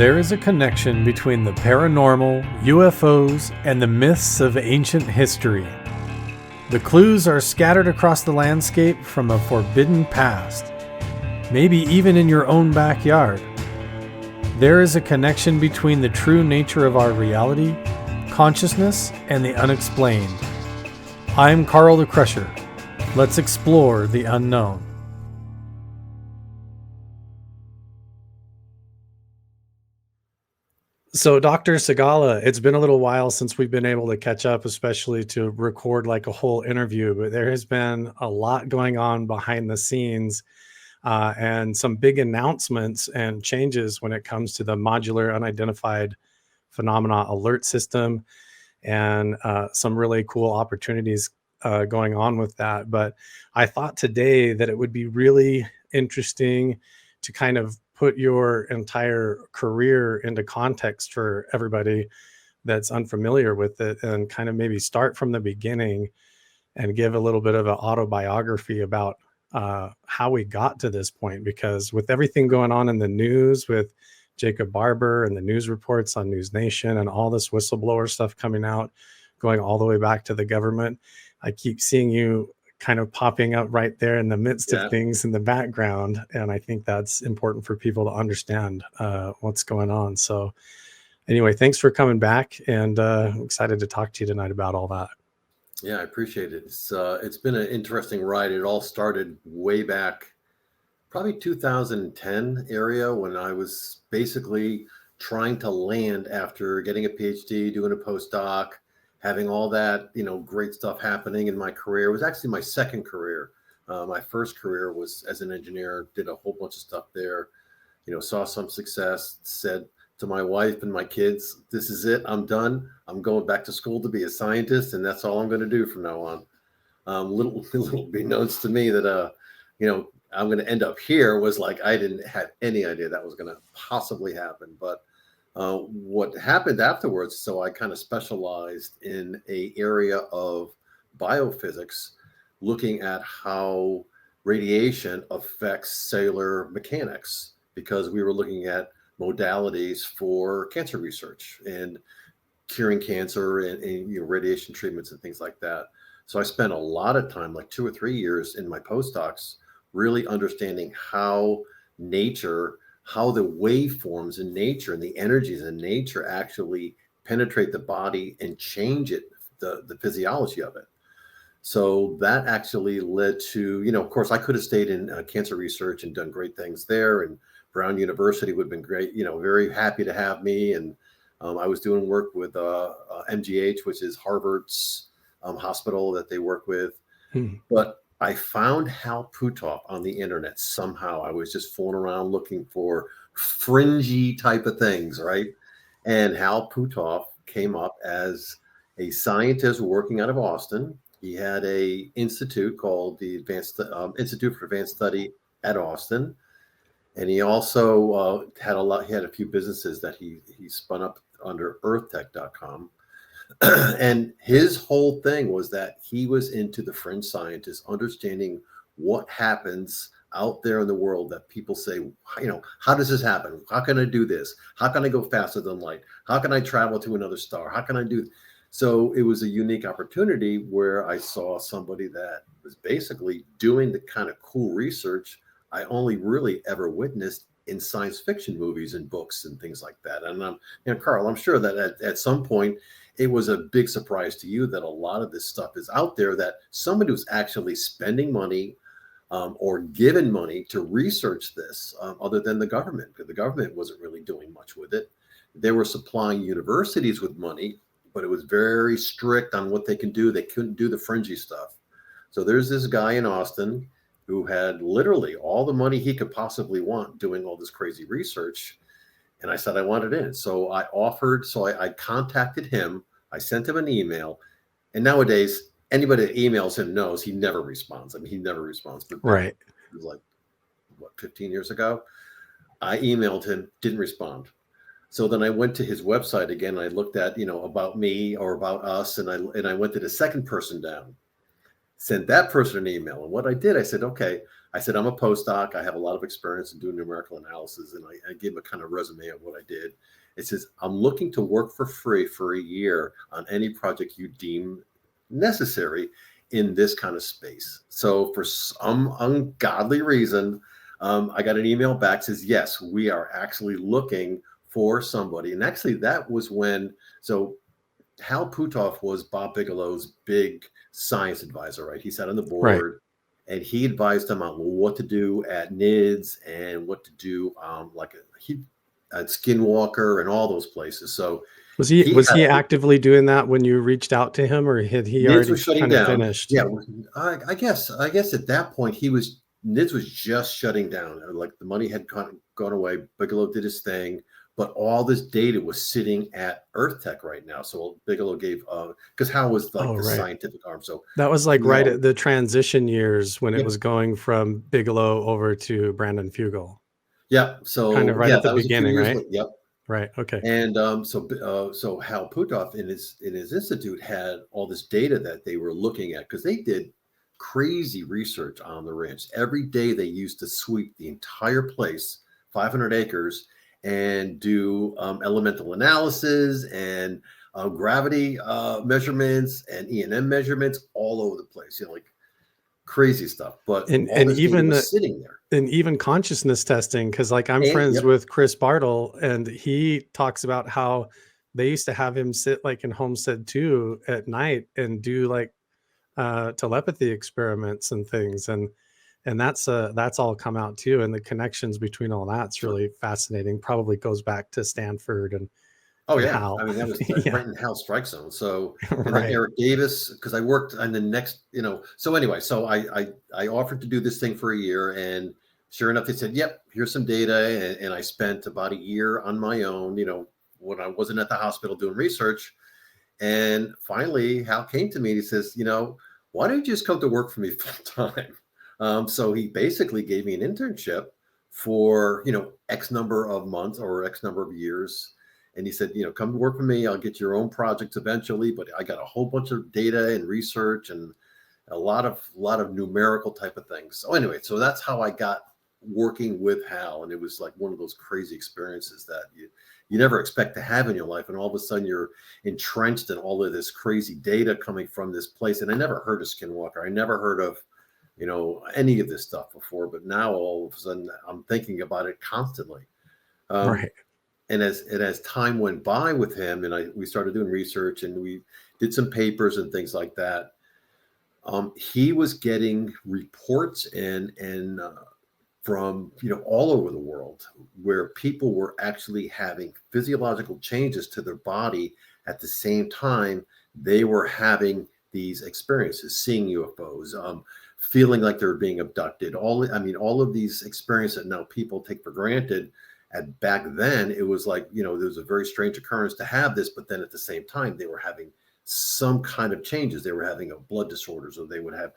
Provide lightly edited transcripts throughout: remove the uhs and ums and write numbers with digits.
There is a connection between the paranormal, UFOs, and the myths of ancient history. The clues are scattered across the landscape from a forbidden past, maybe even in your own backyard. There is a connection between the true nature of our reality, consciousness, and the unexplained. I'm Carl the Crusher. Let's explore the unknown. So, Dr. Segala, it's been a little while since we've been able to catch up, especially to record like a whole interview, but there has been a lot going on behind the scenes and some big announcements and changes when it comes to the modular unidentified phenomena alert system and some really cool opportunities going on with that. But I thought today that it would be really interesting to kind of put your entire career into context for everybody that's unfamiliar with it, and kind of maybe start from the beginning and give a little bit of an autobiography about how we got to this point. Because with everything going on in the news with Jacob Barber and the news reports on News Nation and all this whistleblower stuff coming out, going all the way back to the government, I keep seeing you kind of popping up right there in the midst of things in the background. And I think that's important for people to understand what's going on. So anyway, thanks for coming back, and I'm excited to talk to you tonight about all that. Yeah, I appreciate it. It's been an interesting ride. It all started way back, probably 2010 area, when I was basically trying to land after getting a PhD, doing a postdoc, having all that, great stuff happening in my career. It was actually my second career. My first career was as an engineer, did a whole bunch of stuff there, saw some success, said to my wife and my kids, this is it. I'm done. I'm going back to school to be a scientist, and that's all I'm going to do from now on. Little beknownst to me that, I'm going to end up here was like, I didn't have any idea that was going to possibly happen. But what happened afterwards, so I kind of specialized in a area of biophysics, looking at how radiation affects cellular mechanics, because we were looking at modalities for cancer research and curing cancer and radiation treatments and things like that. So I spent a lot of time, like 2 or 3 years in my postdocs, really understanding how the waveforms in nature and the energies in nature actually penetrate the body and change it, the physiology of it. So that actually led to, of course, I could have stayed in cancer research and done great things there. And Brown University would have been great, very happy to have me. And I was doing work with MGH, which is Harvard's hospital that they work with. But I found Hal Puthoff on the internet somehow. I was just fooling around looking for fringy type of things, right? And Hal Puthoff came up as a scientist working out of Austin. He had a institute called the Institute for Advanced Study at Austin, and he also had a few businesses that he spun up under earthtech.com. And his whole thing was that he was into the fringe scientists, understanding what happens out there in the world that people say, how does this happen? How can I do this? How can I go faster than light? How can I travel to another star? How can I do? So it was a unique opportunity where I saw somebody that was basically doing the kind of cool research I only really ever witnessed in science fiction movies and books and things like that. And Carl, I'm sure that at some point, it was a big surprise to you that a lot of this stuff is out there, that somebody was actually spending money or given money to research this, other than the government, because the government wasn't really doing much with it. They were supplying universities with money, but it was very strict on what they can do. They couldn't do the fringy stuff. So there's this guy in Austin who had literally all the money he could possibly want doing all this crazy research. And I said I wanted in. So I contacted him. I sent him an email. And nowadays, anybody that emails him knows he never responds. I mean, he never responds. But right. It was like, 15 years ago? I emailed him, didn't respond. So then I went to his website again. I looked at, about me or about us. And I went to the second person down. sent that person an email. And what I did, I said, okay, I said, I'm a postdoc. I have a lot of experience in doing numerical analysis. And I gave a kind of resume of what I did. It says, I'm looking to work for free for a year on any project you deem necessary in this kind of space. So for some ungodly reason, I got an email back says, yes, we are actually looking for somebody. And actually that was when, so Hal Puthoff was Bob Bigelow's big science advisor, right? He sat on the Right. board and he advised him on what to do at NIDS and what to do he at Skinwalker and all those places. So he Was had he actively doing that when you reached out to him, or had he NIDS already was shutting kind of down. finished? Yeah, I guess at that point NIDS was just shutting down. Like the money had gone away. Bigelow did his thing, but all this data was sitting at Earth Tech right now. So Bigelow gave because Hal was like Oh, the right. scientific arm. So That was like he right always, at the transition years when it yep, was going from Bigelow over to Brandon Fugal. yeah. Kind of So right yeah, at the that was a few beginning, years right? later. Yep. Right. Okay. And so Hal Puthoff in his institute had all this data that they were looking at because they did crazy research on the ranch. Every day they used to sweep the entire place, 500 acres, and do elemental analysis and gravity measurements and E&M measurements all over the place. Like crazy stuff. But all And this data was sitting there. even consciousness testing, because like I'm And friends yep, with Chris Bartle, and he talks about how they used to have him sit like in Homestead 2 at night and do like telepathy experiments and things, and that's all come out too, and the connections between all that's sure. really fascinating. Probably goes back to Stanford Oh and yeah, I Hal. mean that was Yeah. right in Hal strike zone. So, and then Right. Eric Davis, because I worked on the next, So anyway, so I offered to do this thing for a year, and sure enough, they said, "Yep, here's some data," and I spent about a year on my own, when I wasn't at the hospital doing research. And finally, Hal came to me and he says, "Why don't you just come to work for me full time?" So he basically gave me an internship for X number of months or X number of years. And he said, come work for me. I'll get your own projects eventually, but I got a whole bunch of data and research and a lot of numerical type of things. So anyway, so that's how I got working with Hal, and it was like one of those crazy experiences that you never expect to have in your life, and all of a sudden you're entrenched in all of this crazy data coming from this place. And I never heard of Skinwalker. I never heard of any of this stuff before, but now all of a sudden I'm thinking about it constantly. Um, Right. and as time went by with him, and we started doing research and we did some papers and things like that. He was getting reports and from all over the world where people were actually having physiological changes to their body at the same time they were having these experiences, seeing UFOs, feeling like they're being abducted. All of these experiences that now people take for granted. And back then, it was like there was a very strange occurrence to have this, but then at the same time, they were having some kind of changes. They were having blood disorders, or they would have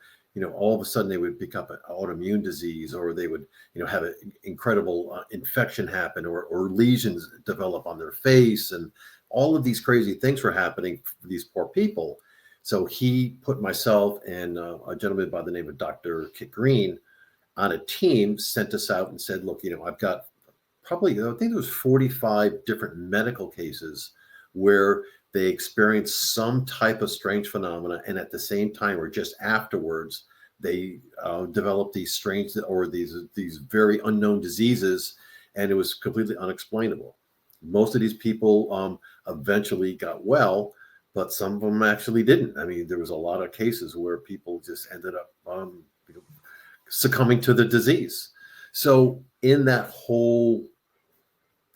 all of a sudden they would pick up an autoimmune disease, or they would have an incredible infection happen, or lesions develop on their face, and all of these crazy things were happening for these poor people. So he put myself and a gentleman by the name of Dr. Kit Green on a team, sent us out and said, look, I've got probably, I think there was 45 different medical cases where they experienced some type of strange phenomena, and at the same time or just afterwards they developed these strange or these very unknown diseases, and it was completely unexplainable. Most of these people eventually got well, but some of them actually didn't. I mean, there was a lot of cases where people just ended up succumbing to the disease. So in that whole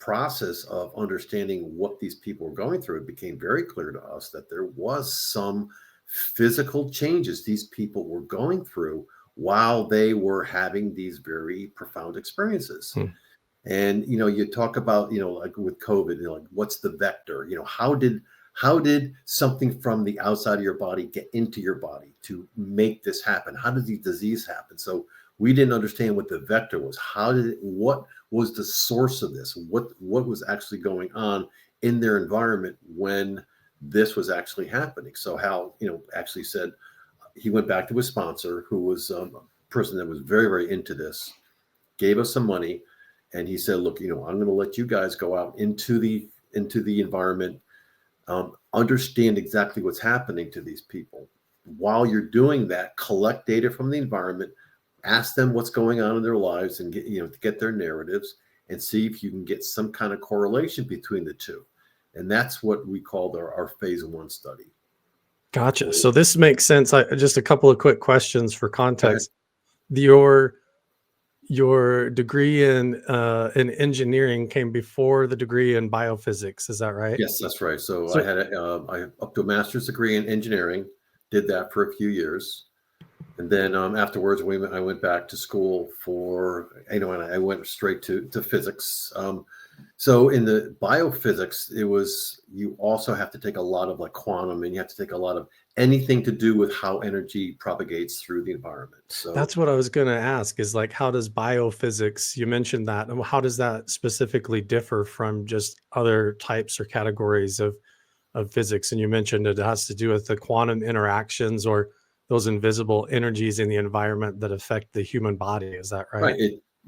process of understanding what these people were going through, it became very clear to us that there was some physical changes these people were going through while they were having these very profound experiences. Hmm. And you talk about like with COVID, like what's the vector? How did something from the outside of your body get into your body to make this happen? How did the disease happen? So we didn't understand what the vector was. What was the source of this? What was actually going on in their environment when this was actually happening? So Hal, actually said, he went back to his sponsor, who was a person that was very, very into this, gave us some money, and he said, "Look, I'm going to let you guys go out into the environment, understand exactly what's happening to these people. While you're doing that, collect data from the environment, ask them what's going on in their lives, and get their narratives, and see if you can get some kind of correlation between the two." And that's what we called our phase 1 study. Gotcha. So this makes sense. Just a couple of quick questions for Okay. context. Your degree in engineering came before the degree in biophysics. Is that right? Yes, that's right. So I So had I up to a master's degree in engineering, did that for a few years. And then afterwards, I went back to school for, and I went straight to physics. So in the biophysics, you also have to take a lot of like quantum, and you have to take a lot of anything to do with how energy propagates through the environment. So that's what I was going to ask is like, how does biophysics, you mentioned that, and how does that specifically differ from just other types or categories of physics? And you mentioned it has to do with the quantum interactions or those invisible energies in the environment that affect the human body. Is that right? right.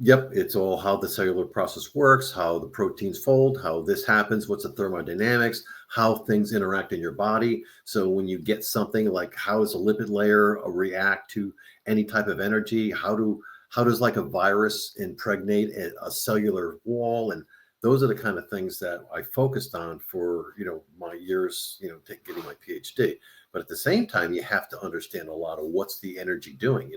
Yep. It's all how the cellular process works, how the proteins fold, how this happens, what's the thermodynamics, how things interact in your body. So when you get something like, how does a lipid layer react to any type of energy? How does like a virus impregnate a cellular wall? And those are the kind of things that I focused on for, my years, getting my PhD. But at the same time, you have to understand a lot of what's the energy doing.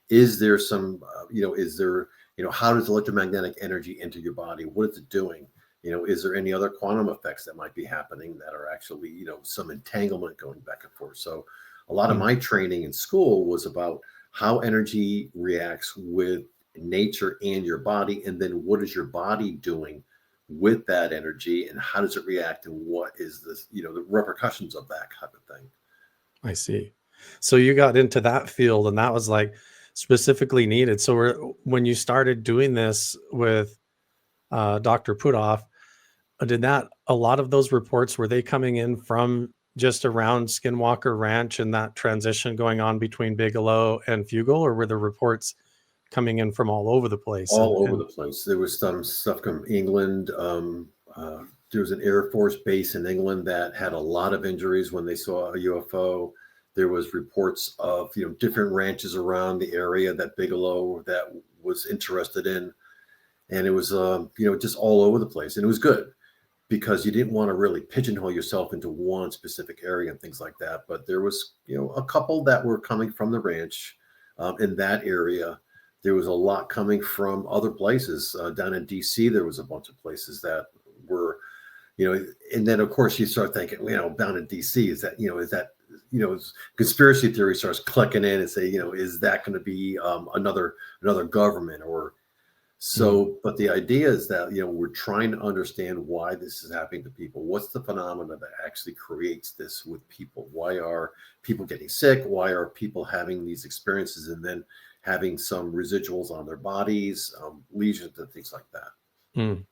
Is there some, is there, how does electromagnetic energy enter your body? What is it doing? Is there any other quantum effects that might be happening that are actually, some entanglement going back and forth? So a lot of Mm, my training in school was about how energy reacts with nature and your body. And then what is your body doing with that energy, and how does it react, and what is this, the repercussions of that type of thing. I see. So you got into that field and that was like specifically needed. So when you started doing this with Dr. Puthoff, did that a lot of those reports were they coming in from just around Skinwalker Ranch and that transition going on between Bigelow and Fugal, or were the reports coming in from all over the place? All over And the place. There was some stuff from England. There was an Air Force base in England that had a lot of injuries when they saw a UFO. There was reports of different ranches around the area that Bigelow that was interested in, and it was just all over the place. And it was good because you didn't want to really pigeonhole yourself into one specific area and things like that. But there was a couple that were coming from the ranch in that area. There was a lot coming from other places. Down in DC, there was a bunch of places that were, and then of course you start thinking, down in DC, conspiracy theory starts clicking in and say, is that going to be another government or mm, so? But the idea is that, we're trying to understand why this is happening to people. What's the phenomena that actually creates this with people? Why are people getting sick? Why are people having these experiences and then having some residuals on their bodies, lesions and things like that? mm.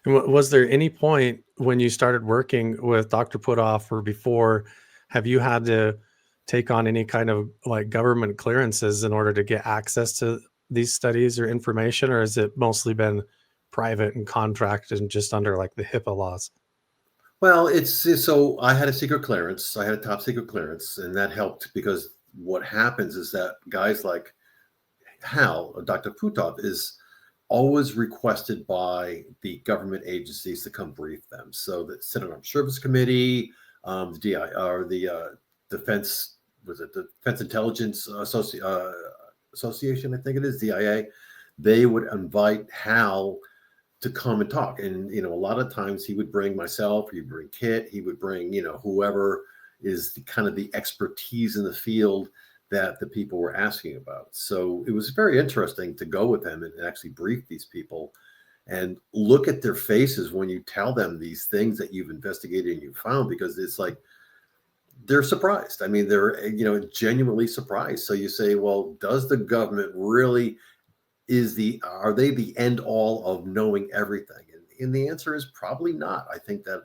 And was there any point when you started working with Dr. Puthoff or before, have you had to take on any kind of like government clearances in order to get access to these studies or information, or has it mostly been private and contracted and just under like the HIPAA laws? Well, so I had a secret clearance. I had a top secret clearance, and that helped because what happens is that guys like Dr. Puthoff, is always requested by the government agencies to come brief them. So the Senate Armed Service Committee, the DI or the Defense, was it the Defense Intelligence Association? I think it is DIA. They would invite Hal to come and talk, and a lot of times he would bring myself, he'd bring Kit, he would bring whoever is kind of the expertise in the field that the people were asking about. So it was very interesting to go with them and actually brief these people and look at their faces when you tell them these things that you've investigated and you found, because it's like they're surprised. I mean, they're genuinely surprised. So you say, well, does the government really are they the end all of knowing everything? And the answer is probably not. I think that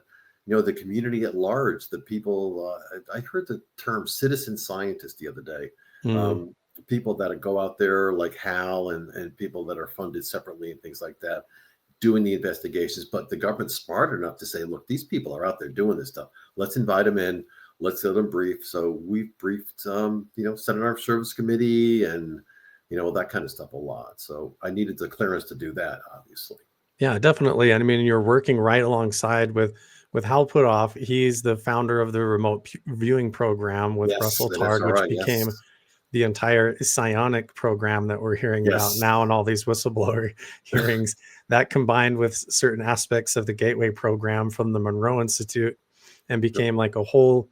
the community at large, the people, I heard the term citizen scientist the other day. Mm. People that go out there like Hal and people that are funded separately and things like that doing the investigations. But the government's smart enough to say, look, these people are out there doing this stuff. Let's invite them in. Let's let them brief. So we've briefed, Senate Armed Service Committee and, that kind of stuff a lot. So I needed the clearance to do that, obviously. Yeah, definitely. And I mean, you're working right alongside with Hal Puthoff. He's the founder of the viewing program with Yes, Russell and that's Targ, all which right. Yes. became the entire psionic program that we're hearing about Yes. now and all these whistleblower hearings. That combined with certain aspects of the Gateway program from the Monroe Institute and Yep. became like a whole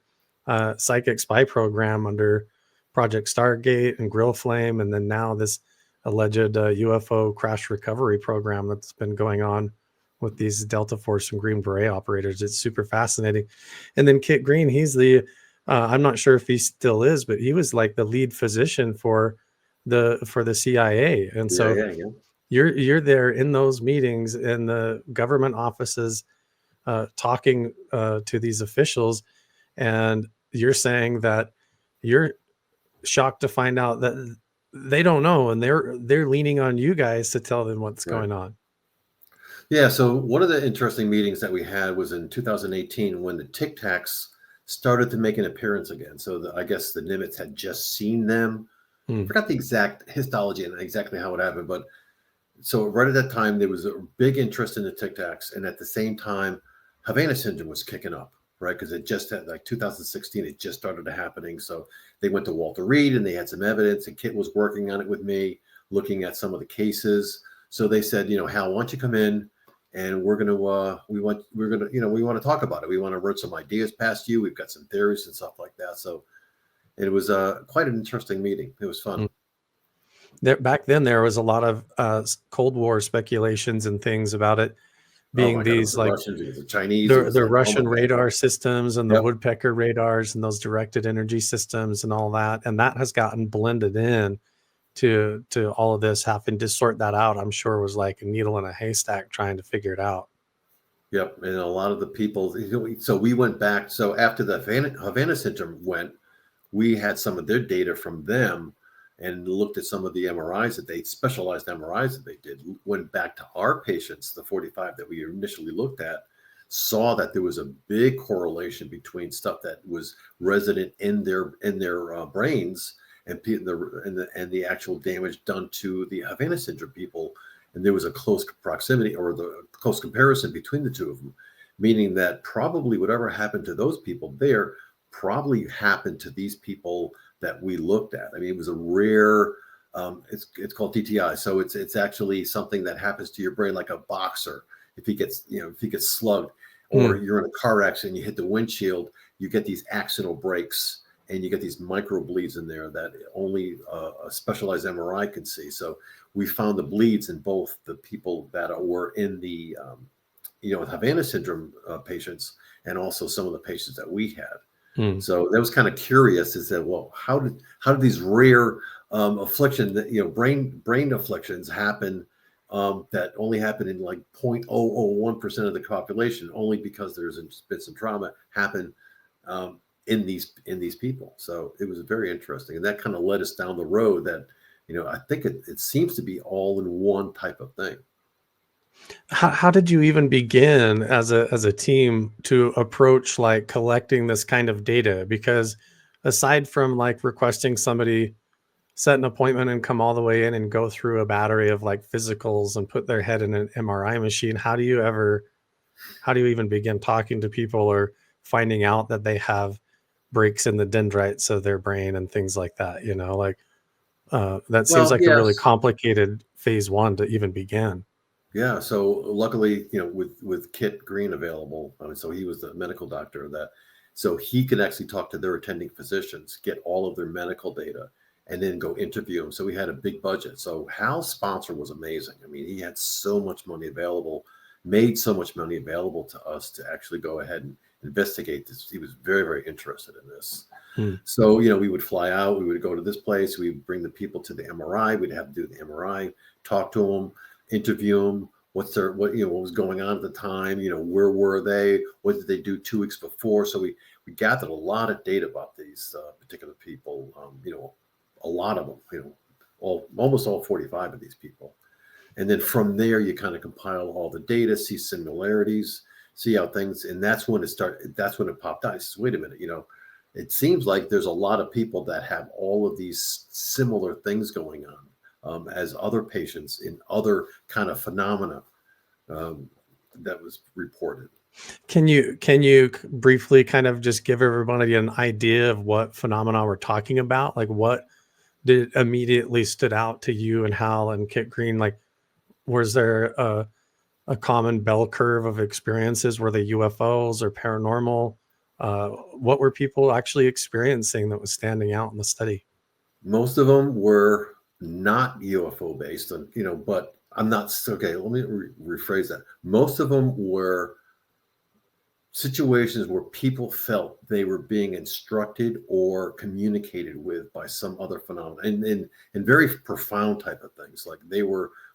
psychic spy program under Project Stargate and Grill Flame. And then now this alleged UFO crash recovery program that's been going on with these Delta Force and Green Beret operators. It's super fascinating. And then Kit Green, he's the I'm not sure if he still is, but he was like the lead physician for the CIA. And Yeah, so yeah, yeah. you're there in those meetings in the government offices, talking to these officials, and you're saying that you're shocked to find out that they don't know, and they're leaning on you guys to tell them what's Right. going on. Yeah, so one of the interesting meetings that we had was in 2018 when the Tic Tacs started to make an appearance again. So I guess the Nimitz had just seen them. I Hmm. forgot the exact histology and exactly how it happened, but so right at that time there was a big interest in the Tic Tacs, and at the same time, Havana syndrome was kicking up, right? Because it just had like 2016, it just started happening. So they went to Walter Reed and they had some evidence, and Kit was working on it with me, looking at some of the cases. So they said, Hal, why don't you come in? And we're gonna we want to talk about it. We want to run some ideas past you. We've got some theories and stuff like that. So it was quite an interesting meeting. It was fun. Back then, there was a lot of Cold War speculations and things about it Oh being my God, it was these the like Russians, it was the Chinese, it was the like, oh my Russian God. radar systems and the Yep. woodpecker radars and those directed energy systems and all that. And that has gotten blended in to all of this. Having to sort that out, I'm sure, was like a needle in a haystack trying to figure it out. Yep. And a lot of the people, so we went back. So after the Havana syndrome went, we had some of their data from them and looked at some of the MRIs that they specialized MRIs that they did, went back to our patients, the 45 that we initially looked at, saw that there was a big correlation between stuff that was resident in their brains and the actual damage done to the Havana syndrome people. And there was a close proximity or the close comparison between the two of them, meaning that probably whatever happened to those people there probably happened to these people that we looked at. I mean, it was a rare. It's called TTI, so it's actually something that happens to your brain, like a boxer. If he gets slugged, or Mm. you're in a car accident, you hit the windshield, you get these accidental breaks, and you get these micro bleeds in there that only a specialized MRI can see. So we found the bleeds in both the people that were in the Havana syndrome patients, and also some of the patients that we had. Mm. So that was kind of curious. Is that, well, how did these rare afflictions, that brain afflictions happen, that only happen in like 0.001% of the population, only because there's been some trauma happen in these people. So it was very interesting, and that kind of led us down the road that I think it seems to be all in one type of thing. How did you even begin as a team to approach like collecting this kind of data? Because aside from like requesting somebody set an appointment and come all the way in and go through a battery of like physicals and put their head in an MRI machine, how do you even begin talking to people or finding out that they have breaks in the dendrites of their brain and things like that? That seems Well, like a really yes. complicated phase one to even begin. Yeah, so luckily, with Kit Green available, I mean, so he was the medical doctor so he could actually talk to their attending physicians, get all of their medical data, and then go interview them. So we had a big budget. So Hal's sponsor was amazing. I mean, he had so much money available, made so much money available to us to actually go ahead and investigate this. He was very, very interested in this. Hmm. So, we would fly out, we would go to this place, we'd bring the people to the MRI, we'd have to do the MRI, talk to them, interview them. What was going on at the time? Where were they? What did they do 2 weeks before? So we gathered a lot of data about these particular people. a lot of them, almost all 45 of these people. And then from there, you kind of compile all the data, see similarities, see how things, and that's when it popped out. I said, wait a minute, it seems like there's a lot of people that have all of these similar things going on as other patients in other kind of phenomena that was reported. Can you briefly kind of just give everybody an idea of what phenomena we're talking about? Like what did immediately stood out to you and Hal and Kit Green? Like, was there a common bell curve of experiences? Were they UFOs or paranormal? What were people actually experiencing that was standing out in the study? Most of them were not UFO based, but I'm not okay. Let me rephrase that. Most of them were situations where people felt they were being instructed or communicated with by some other phenomenon, and very profound type of things, like they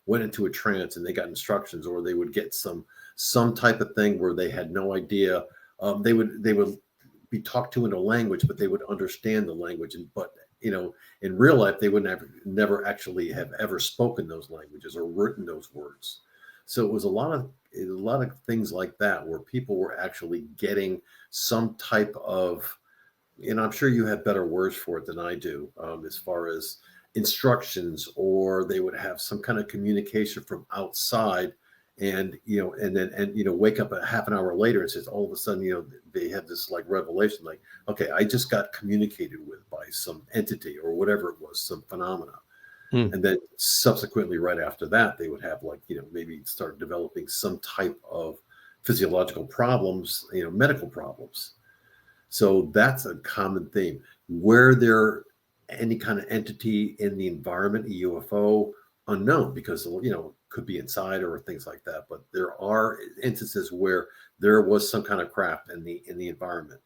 went into a trance and they got instructions, or they would get some type of thing where they had no idea. They would be talked to in a language, but they would understand the language, but in real life they would never actually have ever spoken those languages or written those words. So it was a lot of things like that where people were actually getting some type of, I'm sure you have better words for it than I do, as far as instructions, or they would have some kind of communication from outside, and wake up a half an hour later and says all of a sudden, they have this like revelation, like, okay, I just got communicated with by some entity or whatever it was, some phenomena. And then subsequently, right after that, they would have maybe start developing some type of physiological problems, medical problems. So that's a common theme. Were there any kind of entity in the environment, a UFO, unknown, because could be inside or things like that. But there are instances where there was some kind of craft in the environment,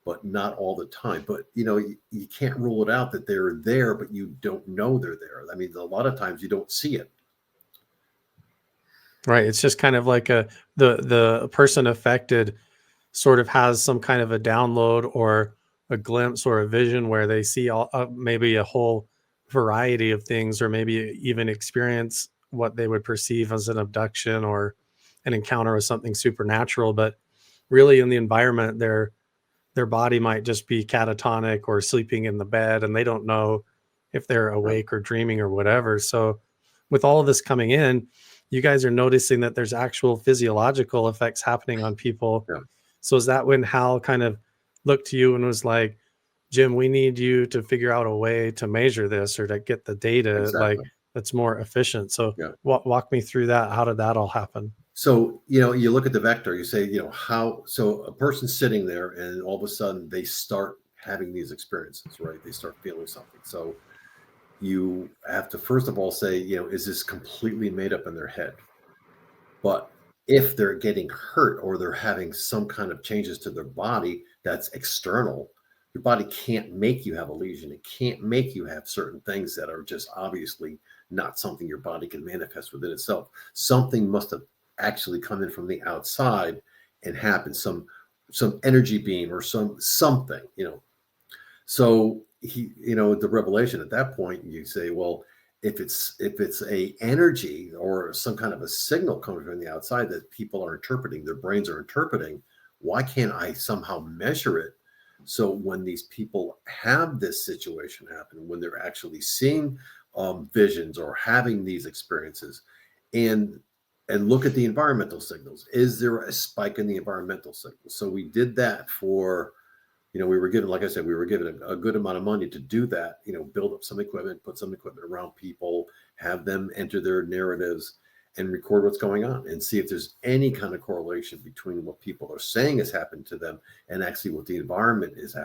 but not all the time. But you can't rule it out that they're there, but you don't know they're there. I mean, a lot of times you don't see it. Right. It's just kind of like the person affected sort of has some kind of a download or a glimpse or a vision where they see maybe a whole variety of things, or maybe even experience what they would perceive as an abduction or an encounter with something supernatural. But really in the environment, their body might just be catatonic or sleeping in the bed, and they don't know if they're awake or dreaming or whatever. So with all of this coming in, you guys are noticing that there's actual physiological effects happening on people. Yeah, So is that when Hal kind of looked to you and was like, Jim, we need you to figure out a way to measure this or to get the data like exactly. that's more efficient? So Yeah. walk me through that. How did that all happen? So, you look at the vector, you say, so a person's sitting there and all of a sudden they start having these experiences, right? They start feeling something. So you have to first of all say, is this completely made up in their head? But if they're getting hurt or they're having some kind of changes to their body that's external, your body can't make you have a lesion. It can't make you have certain things that are just obviously not something your body can manifest within itself. Something must have actually come in from the outside and happened, some energy beam or something. So the revelation at that point, you say, well, if it's a energy or some kind of a signal coming from the outside that people are interpreting, their brains are interpreting, why can't I somehow measure it? So when these people have this situation happen, when they're actually seeing visions or having these experiences, and look at the environmental signals, is there a spike in the environmental signals? So we did that for, we were given, like I said, we were given a good amount of money to do that, build up some equipment, put some equipment around people, have them enter their narratives and record what's going on and see if there's any kind of correlation between what people are saying has happened to them and actually what the environment is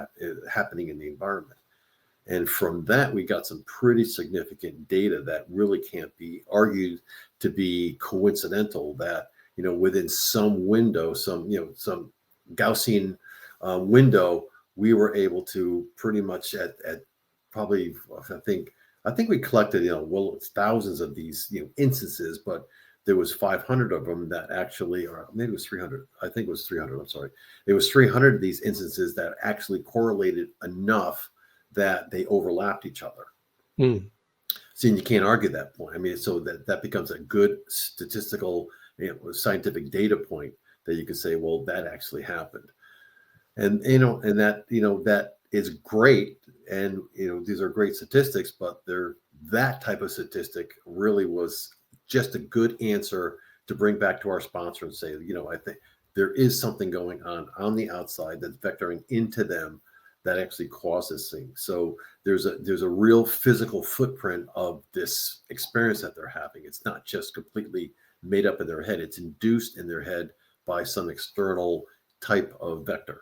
happening in the environment. And from that, we got some pretty significant data that really can't be argued to be coincidental, that, within some window, some Gaussian window, we were able to pretty much at probably, I think we collected, well, it's thousands of these, instances, but there was 500 of them that actually, or maybe it was 300. I think it was 300. I'm sorry. There was 300 of these instances that actually correlated enough that they overlapped each other. Mm. See, and you can't argue that point. I mean, so that becomes a good statistical, scientific data point that you can say, well, that actually happened. And and that is great. And these are great statistics, but that type of statistic really was just a good answer to bring back to our sponsor and say, I think there is something going on the outside that's vectoring into them that actually causes things. So there's a real physical footprint of this experience that they're having. It's not just completely made up in their head. It's induced in their head by some external type of vector.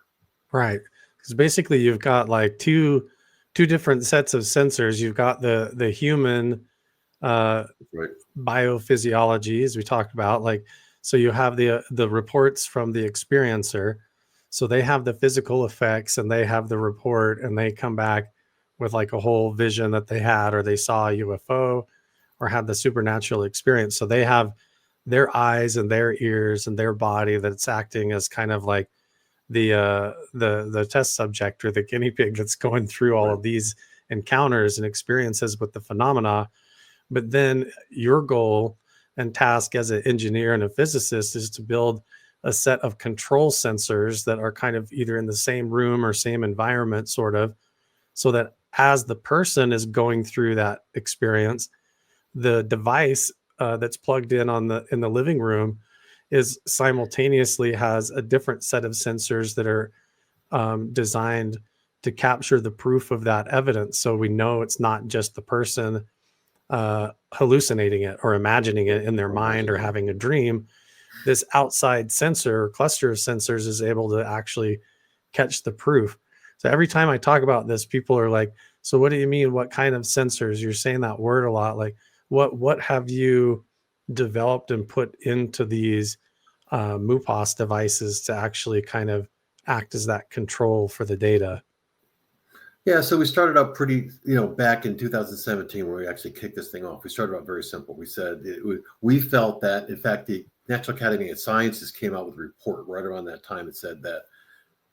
Right. Because basically you've got like two different sets of sensors. You've got the human uh, Right. biophysiology, as we talked about. Like, so you have the reports from the experiencer. So they have the physical effects, and they have the report, and they come back with like a whole vision that they had, or they saw a UFO, or had the supernatural experience. So they have their eyes and their ears and their body that's acting as kind of like the test subject or the guinea pig that's going through all Right. of these encounters and experiences with the phenomena. But then your goal and task as an engineer and a physicist is to build a set of control sensors that are kind of either in the same room or same environment, sort of, so that as the person is going through that experience, the device that's plugged in in the living room is simultaneously has a different set of sensors that are designed to capture the proof of that evidence, so we know it's not just the person hallucinating it or imagining it in their Or mind or imagining it. having a dream. This outside sensor or cluster of sensors is able to actually catch the proof. So every time I talk about this, people are like, so what do you mean? What kind of sensors? You're saying that word a lot. Like, what have you developed and put into these MUPAS devices to actually kind of act as that control for the data? Yeah, so we started out pretty, back in 2017 when we actually kicked this thing off. We started out very simple. We said we felt that, in fact, the National Academy of Sciences came out with a report right around that time. It said that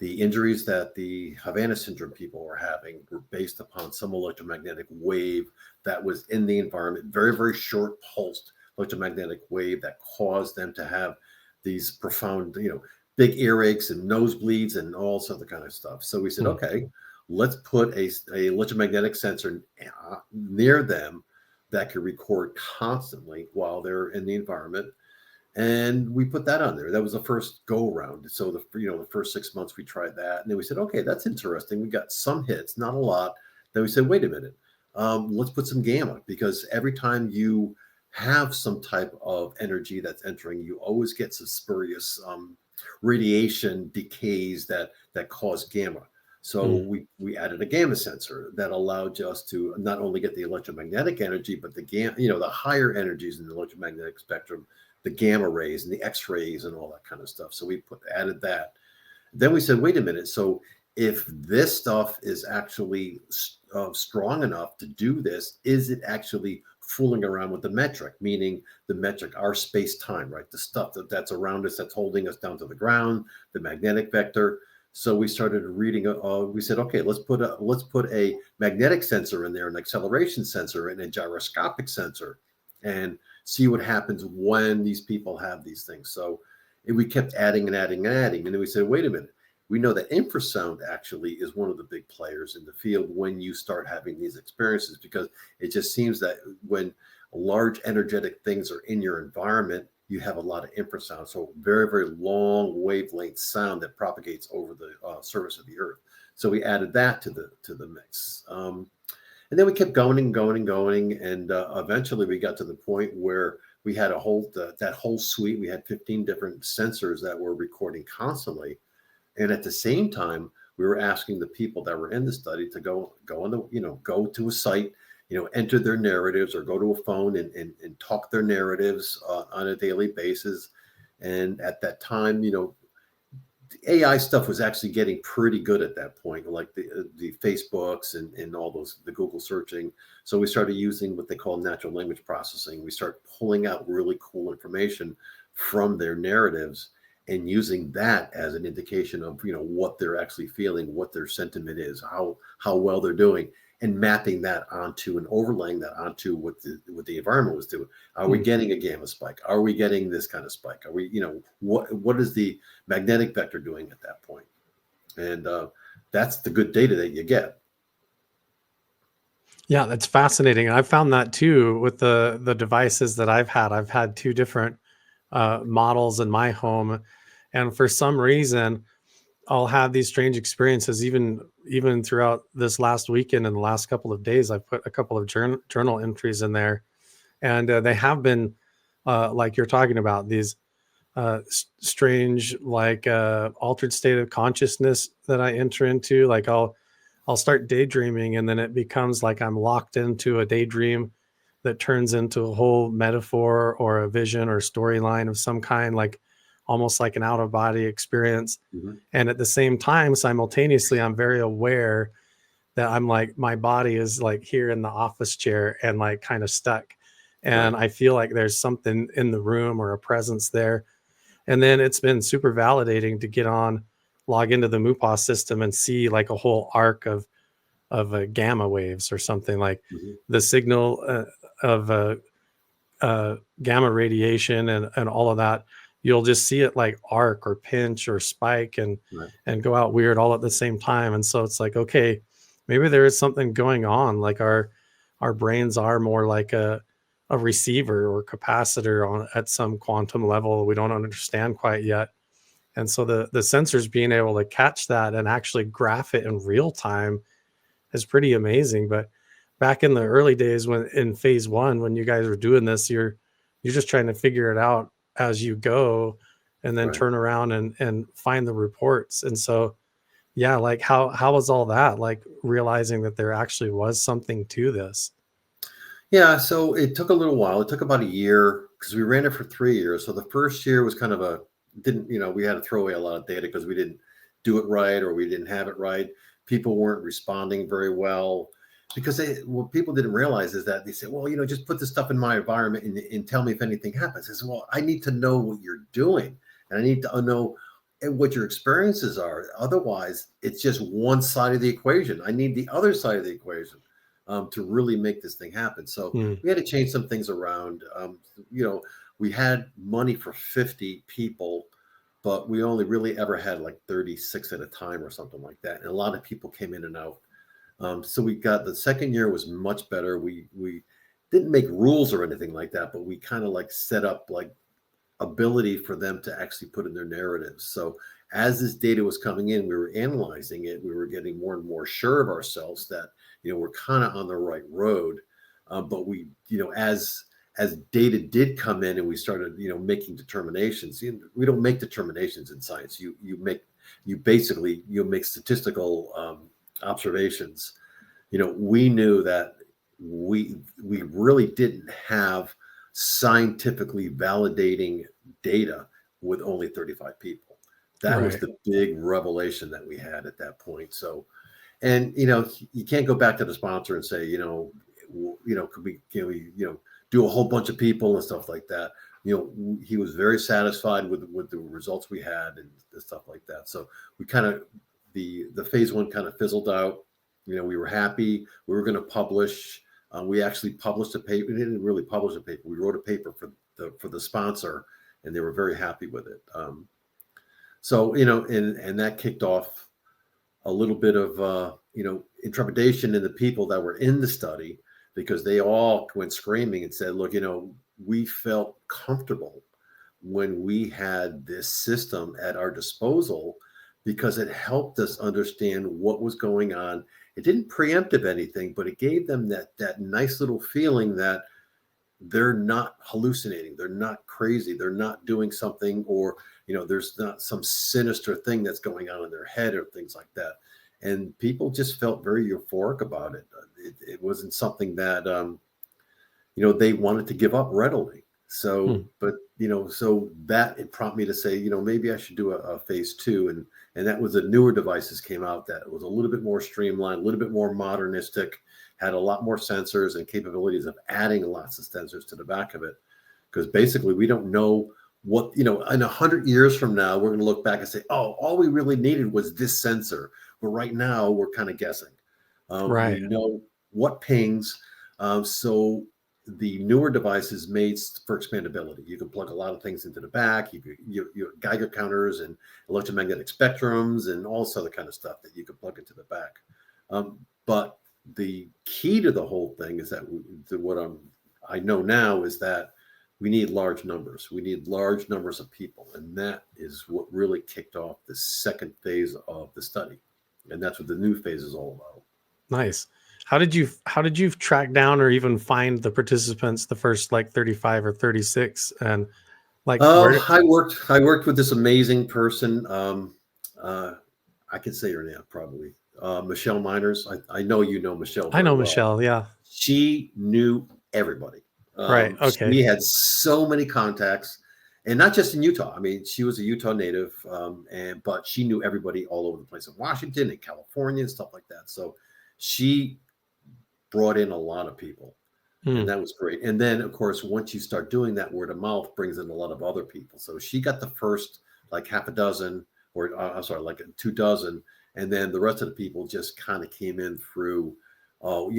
the injuries that the Havana syndrome people were having were based upon some electromagnetic wave that was in the environment, very, very short pulsed electromagnetic wave that caused them to have these profound, big earaches and nosebleeds and all sorts of kind of stuff. So we said, Hmm. okay, let's put a electromagnetic sensor near them that could record constantly while they're in the environment, and we put that on there. That was the first go around. So the first 6 months we tried that, and then we said, okay, that's interesting. We got some hits, not a lot. Then we said, wait a minute, let's put some gamma, because every time you have some type of energy that's entering, you always get some spurious radiation decays that cause gamma. So Hmm. we added a gamma sensor that allowed us to not only get the electromagnetic energy, but the gamma, the higher energies in the electromagnetic spectrum, the gamma rays and the X-rays and all that kind of stuff. So we added that. Then we said, wait a minute. So if this stuff is actually strong enough to do this, is it actually fooling around with the metric? Meaning the metric, our space time, right? The stuff that's around us, that's holding us down to the ground, the magnetic vector. So we started reading. We said, okay, let's put a magnetic sensor in there, an acceleration sensor, and a gyroscopic sensor, and see what happens when these people have these things. So we kept adding and adding and adding. And then we said, wait a minute, we know that infrasound actually is one of the big players in the field when you start having these experiences, because it just seems that when large energetic things are in your environment, you have a lot of infrasound. So very, very long wavelength sound that propagates over the surface of the earth. So we added that to the mix. And then we kept going and going and going, and eventually we got to the point where we had that whole suite. We had 15 different sensors that were recording constantly, and at the same time, we were asking the people that were in the study to go on go to a site, enter their narratives, or go to a phone and talk their narratives on a daily basis. And at that time, AI stuff was actually getting pretty good at that point, like the Facebooks and all those, the Google searching. So we started using what they call natural language processing. We start pulling out really cool information from their narratives and using that as an indication of what they're actually feeling, what their sentiment is, how well they're doing. and mapping that onto and overlaying that onto what the environment was doing. Are we getting a gamma spike? Are we getting this kind of spike? Are we, what is the magnetic vector doing at that point? And that's the good data that you get. Yeah, that's fascinating. I found that too with the devices that I've had. I've had two different models in my home, and for some reason, I'll have these strange experiences. Even throughout this last weekend and the last couple of days, I've put a couple of journal entries in there, and they have been like you're talking about these strange, like altered state of consciousness that I enter into. Like I'll start daydreaming, and then it becomes like I'm locked into a daydream that turns into a whole metaphor or a vision or storyline of some kind, like almost like an out of body experience. Mhm. And at the same time, simultaneously, I'm very aware that I'm like, my body is like here in the office chair and like kind of stuck. And Right. I feel like there's something in the room or a presence there. And then it's been super validating to log into the MUPAS system and see like a whole arc of gamma waves or something like Mhm. the signal of gamma radiation and all of that. You'll just see it like arc or pinch or spike Right. and go out weird all at the same time. And so it's like, okay, maybe there is something going on. Like our brains are more like a receiver or capacitor on at some quantum level we don't understand quite yet. And so the sensors being able to catch that and actually graph it in real time is pretty amazing. But back in the early days when in phase one, when you guys were doing this, you're just trying to figure it out as you go and then Right. turn around and find the reports. And so yeah, like how was all that? Like realizing that there actually was something to this. Yeah, so it took a little while. It took about a year because we ran it for 3 years. So the first year was kind of didn't, we had to throw away a lot of data because we didn't do it right or we didn't have it right. People weren't responding very well because what people didn't realize is that they said, well, just put this stuff in my environment and tell me if anything happens. I said, well, I need to know what you're doing and I need to know what your experiences are. Otherwise, it's just one side of the equation. I need the other side of the equation to really make this thing happen. So Hmm. we had to change some things around. We had money for 50 people, but we only really ever had like 36 at a time or something like that. And a lot of people came in and out. So we got the second year was much better. We didn't make rules or anything like that, but we kind of like set up like ability for them to actually put in their narratives. So as this data was coming in, we were analyzing it. We were getting more and more sure of ourselves that we're kind of on the right road. But we, as data did come in and we started, making determinations. We don't make determinations in science. You basically make statistical observations. We knew that we really didn't have scientifically validating data with only 35 people. That was Right. the big revelation that we had at that point. So, and you can't go back to the sponsor and say, could we, do a whole bunch of people and stuff like that. He was very satisfied with the results we had and stuff like that. So we kind of the phase one kind of fizzled out. We were happy. We were going to publish. We actually published a paper. We didn't really publish a paper. We wrote a paper for the sponsor, and they were very happy with it. So and that kicked off a little bit of intrepidation in the people that were in the study because they all went screaming and said, "Look, we felt comfortable when we had this system at our disposal because it helped us understand what was going on. It didn't preemptive anything, but it gave them that nice little feeling that they're not hallucinating, they're not crazy, they're not doing something, or there's not some sinister thing that's going on in their head or things like that." And people just felt very euphoric about it. It wasn't something that they wanted to give up readily. So, Hmm. but so that it prompted me to say, maybe I should do a phase two, and that was the newer devices came out that was a little bit more streamlined, a little bit more modernistic, had a lot more sensors and capabilities of adding lots of sensors to the back of it. Because basically, we don't know what in 100 years from now, we're going to look back and say, oh, all we really needed was this sensor. But right now, we're kind of guessing. We Right. know what pings. So the newer device is made for expandability. You can plug a lot of things into the back. You Geiger counters and electromagnetic spectrums and all this other kind of stuff that you can plug into the back. But the key to the whole thing is that I know now is that we need large numbers. We need large numbers of people, and that is what really kicked off the second phase of the study, and that's what the new phase is all about. Nice. How did you track down or even find the participants, the first like 35 or 36, and like where? I worked with this amazing person. I can say her name probably. Michelle Miners. I know you know Michelle I very know well. Michelle. Yeah. She knew everybody. Right. Okay. She had so many contacts, and not just in Utah. I mean, she was a Utah native, but she knew everybody all over the place in Washington and California and stuff like that. So she brought in a lot of people, and Hmm. that was great. And then, of course, once you start doing that, word of mouth brings in a lot of other people. So she got the first like half a dozen, or I'm sorry, like 2 dozen, and then the rest of the people just kind of came in through. Oh,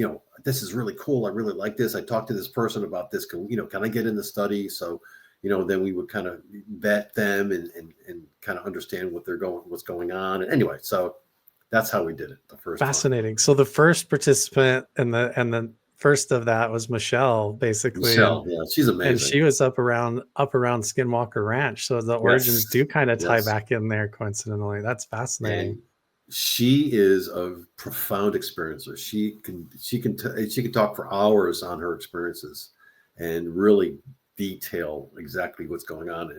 this is really cool. I really like this. I talked to this person about this. Can I get in the study? So, then we would kind of vet them and kind of understand what's going on. And anyway, so that's how we did it the first time. Fascinating. So the first participant and the first of that was Michelle, basically, and Michelle, yeah, she's and amazing. she was up around Skinwalker Ranch. So the origins Yes, do kind of tie yes. back in there coincidentally. That's fascinating. And she is a profound experiencer. She can talk for hours on her experiences and really detail exactly what's going on,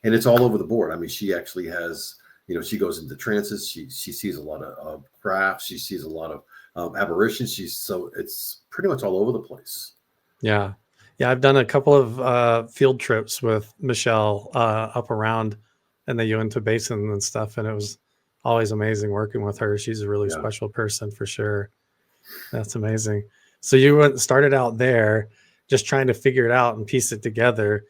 and it's all over the board. I mean, she actually has, she goes into trances. She sees a lot of crafts. She sees a lot of aberrations. It's pretty much all over the place. Yeah. Yeah, I've done a couple of field trips with Michelle up around in the Uinta Basin and stuff, and it was always amazing working with her. She's a really Yeah. special person for sure. That's amazing. So you started out there just trying to figure it out and piece it together.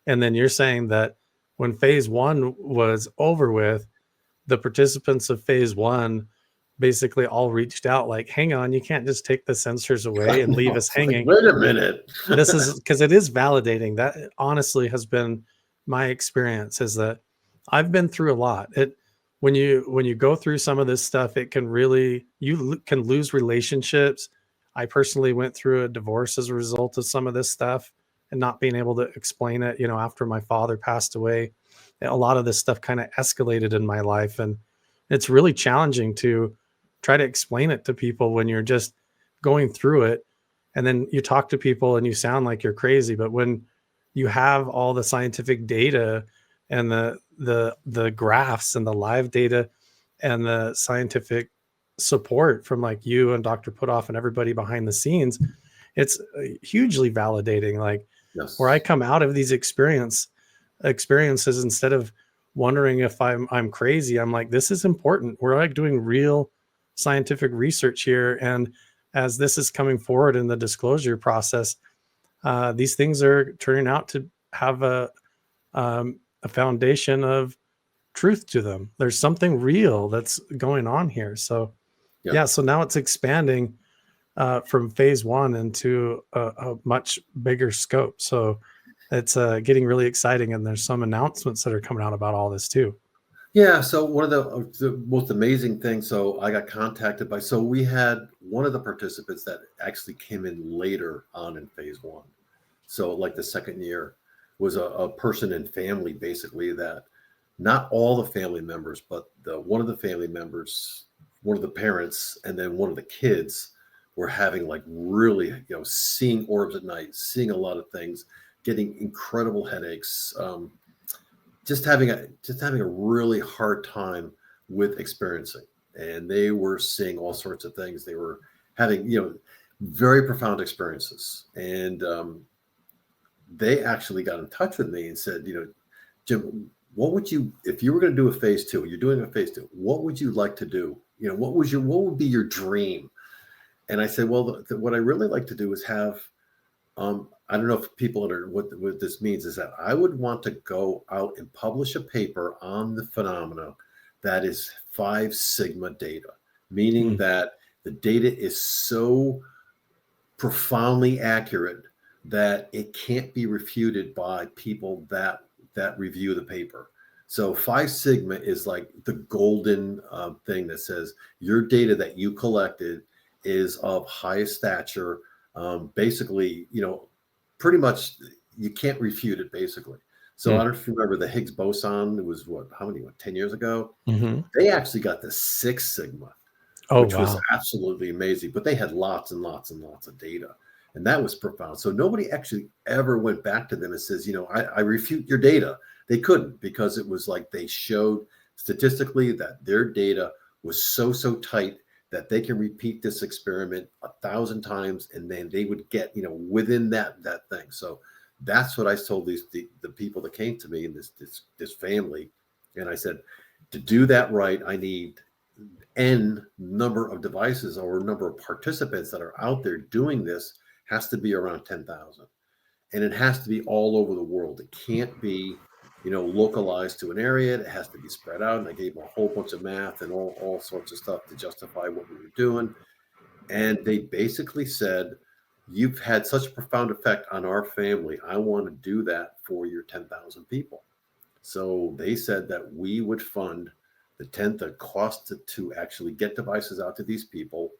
And then you're saying that when phase one was over with, the participants of phase one basically all reached out like, hang on, you can't just take the sensors away I and leave know. us It's like, hanging. wait a minute. This is because it is validating. That honestly has been my experience, is that I've been through a lot. It when you go through some of this stuff, it can really can lose relationships. I personally went through a divorce as a result of some of this stuff and not being able to explain it. After my father passed away, a lot of this stuff kind of escalated in my life, and it's really challenging to try to explain it to people when you're just going through it. And then you talk to people and you sound like you're crazy, but when you have all the scientific data and the graphs and the live data and the scientific support from like you and Dr. Puthoff and everybody behind the scenes, it's hugely validating. Like where I Yes. come out of these experiences, instead of wondering if I'm crazy, I'm like, this is important. We're like doing real scientific research here, and as this is coming forward in the disclosure process, these things are turning out to have a foundation of truth to them. There's something real that's going on here. So Yeah. yeah, so now it's expanding from phase one into a much bigger scope. So it's getting really exciting, and there's some announcements that are coming out about all this too. Yeah, so one of the most amazing things, so I got contacted by, so we had one of the participants that actually came in later on in phase one. So like the second year was a person and family basically that not all the family members, but one of the family members, one of the parents, and then one of the kids were having like really, seeing orbs at night, seeing a lot of things, getting incredible headaches, just having a really hard time with experiencing, and they were seeing all sorts of things. They were having very profound experiences, and they actually got in touch with me and said, Jim, what would you, if you were going to do a phase two, you're doing a phase two, what would you like to do? What would be your dream? And I said, well, what I really like to do is have, I don't know if people what this means is that I would want to go out and publish a paper on the phenomena that is 5 sigma data, meaning Mm. that The data is so profoundly accurate that it can't be refuted by people that review the paper. So Phi Sigma is like the golden thing that says your data that you collected is of highest stature. Basically, pretty much you can't refute it. Basically, so I don't know if you remember the Higgs boson. It was 10 years ago. Mm-hmm. They actually got the 6 Sigma, Oh, which was wow. absolutely amazing. But they had lots and lots and lots of data. And that was profound. So nobody actually ever went back to them and says, I refute your data. They couldn't, because it was like they showed statistically that their data was so tight that they can repeat this experiment 1,000 times and then they would get, within that thing. So that's what I told the people that came to me in this family. And I said, to do that right, I need N number of devices or number of participants that are out there doing this has to be around 10,000. And it has to be all over the world. It can't be, localized to an area. It has to be spread out. And I gave them a whole bunch of math and all sorts of stuff to justify what we were doing. And they basically said, you've had such a profound effect on our family. I want to do that for your 10,000 people. So they said that we would fund the cost to actually get devices out to these people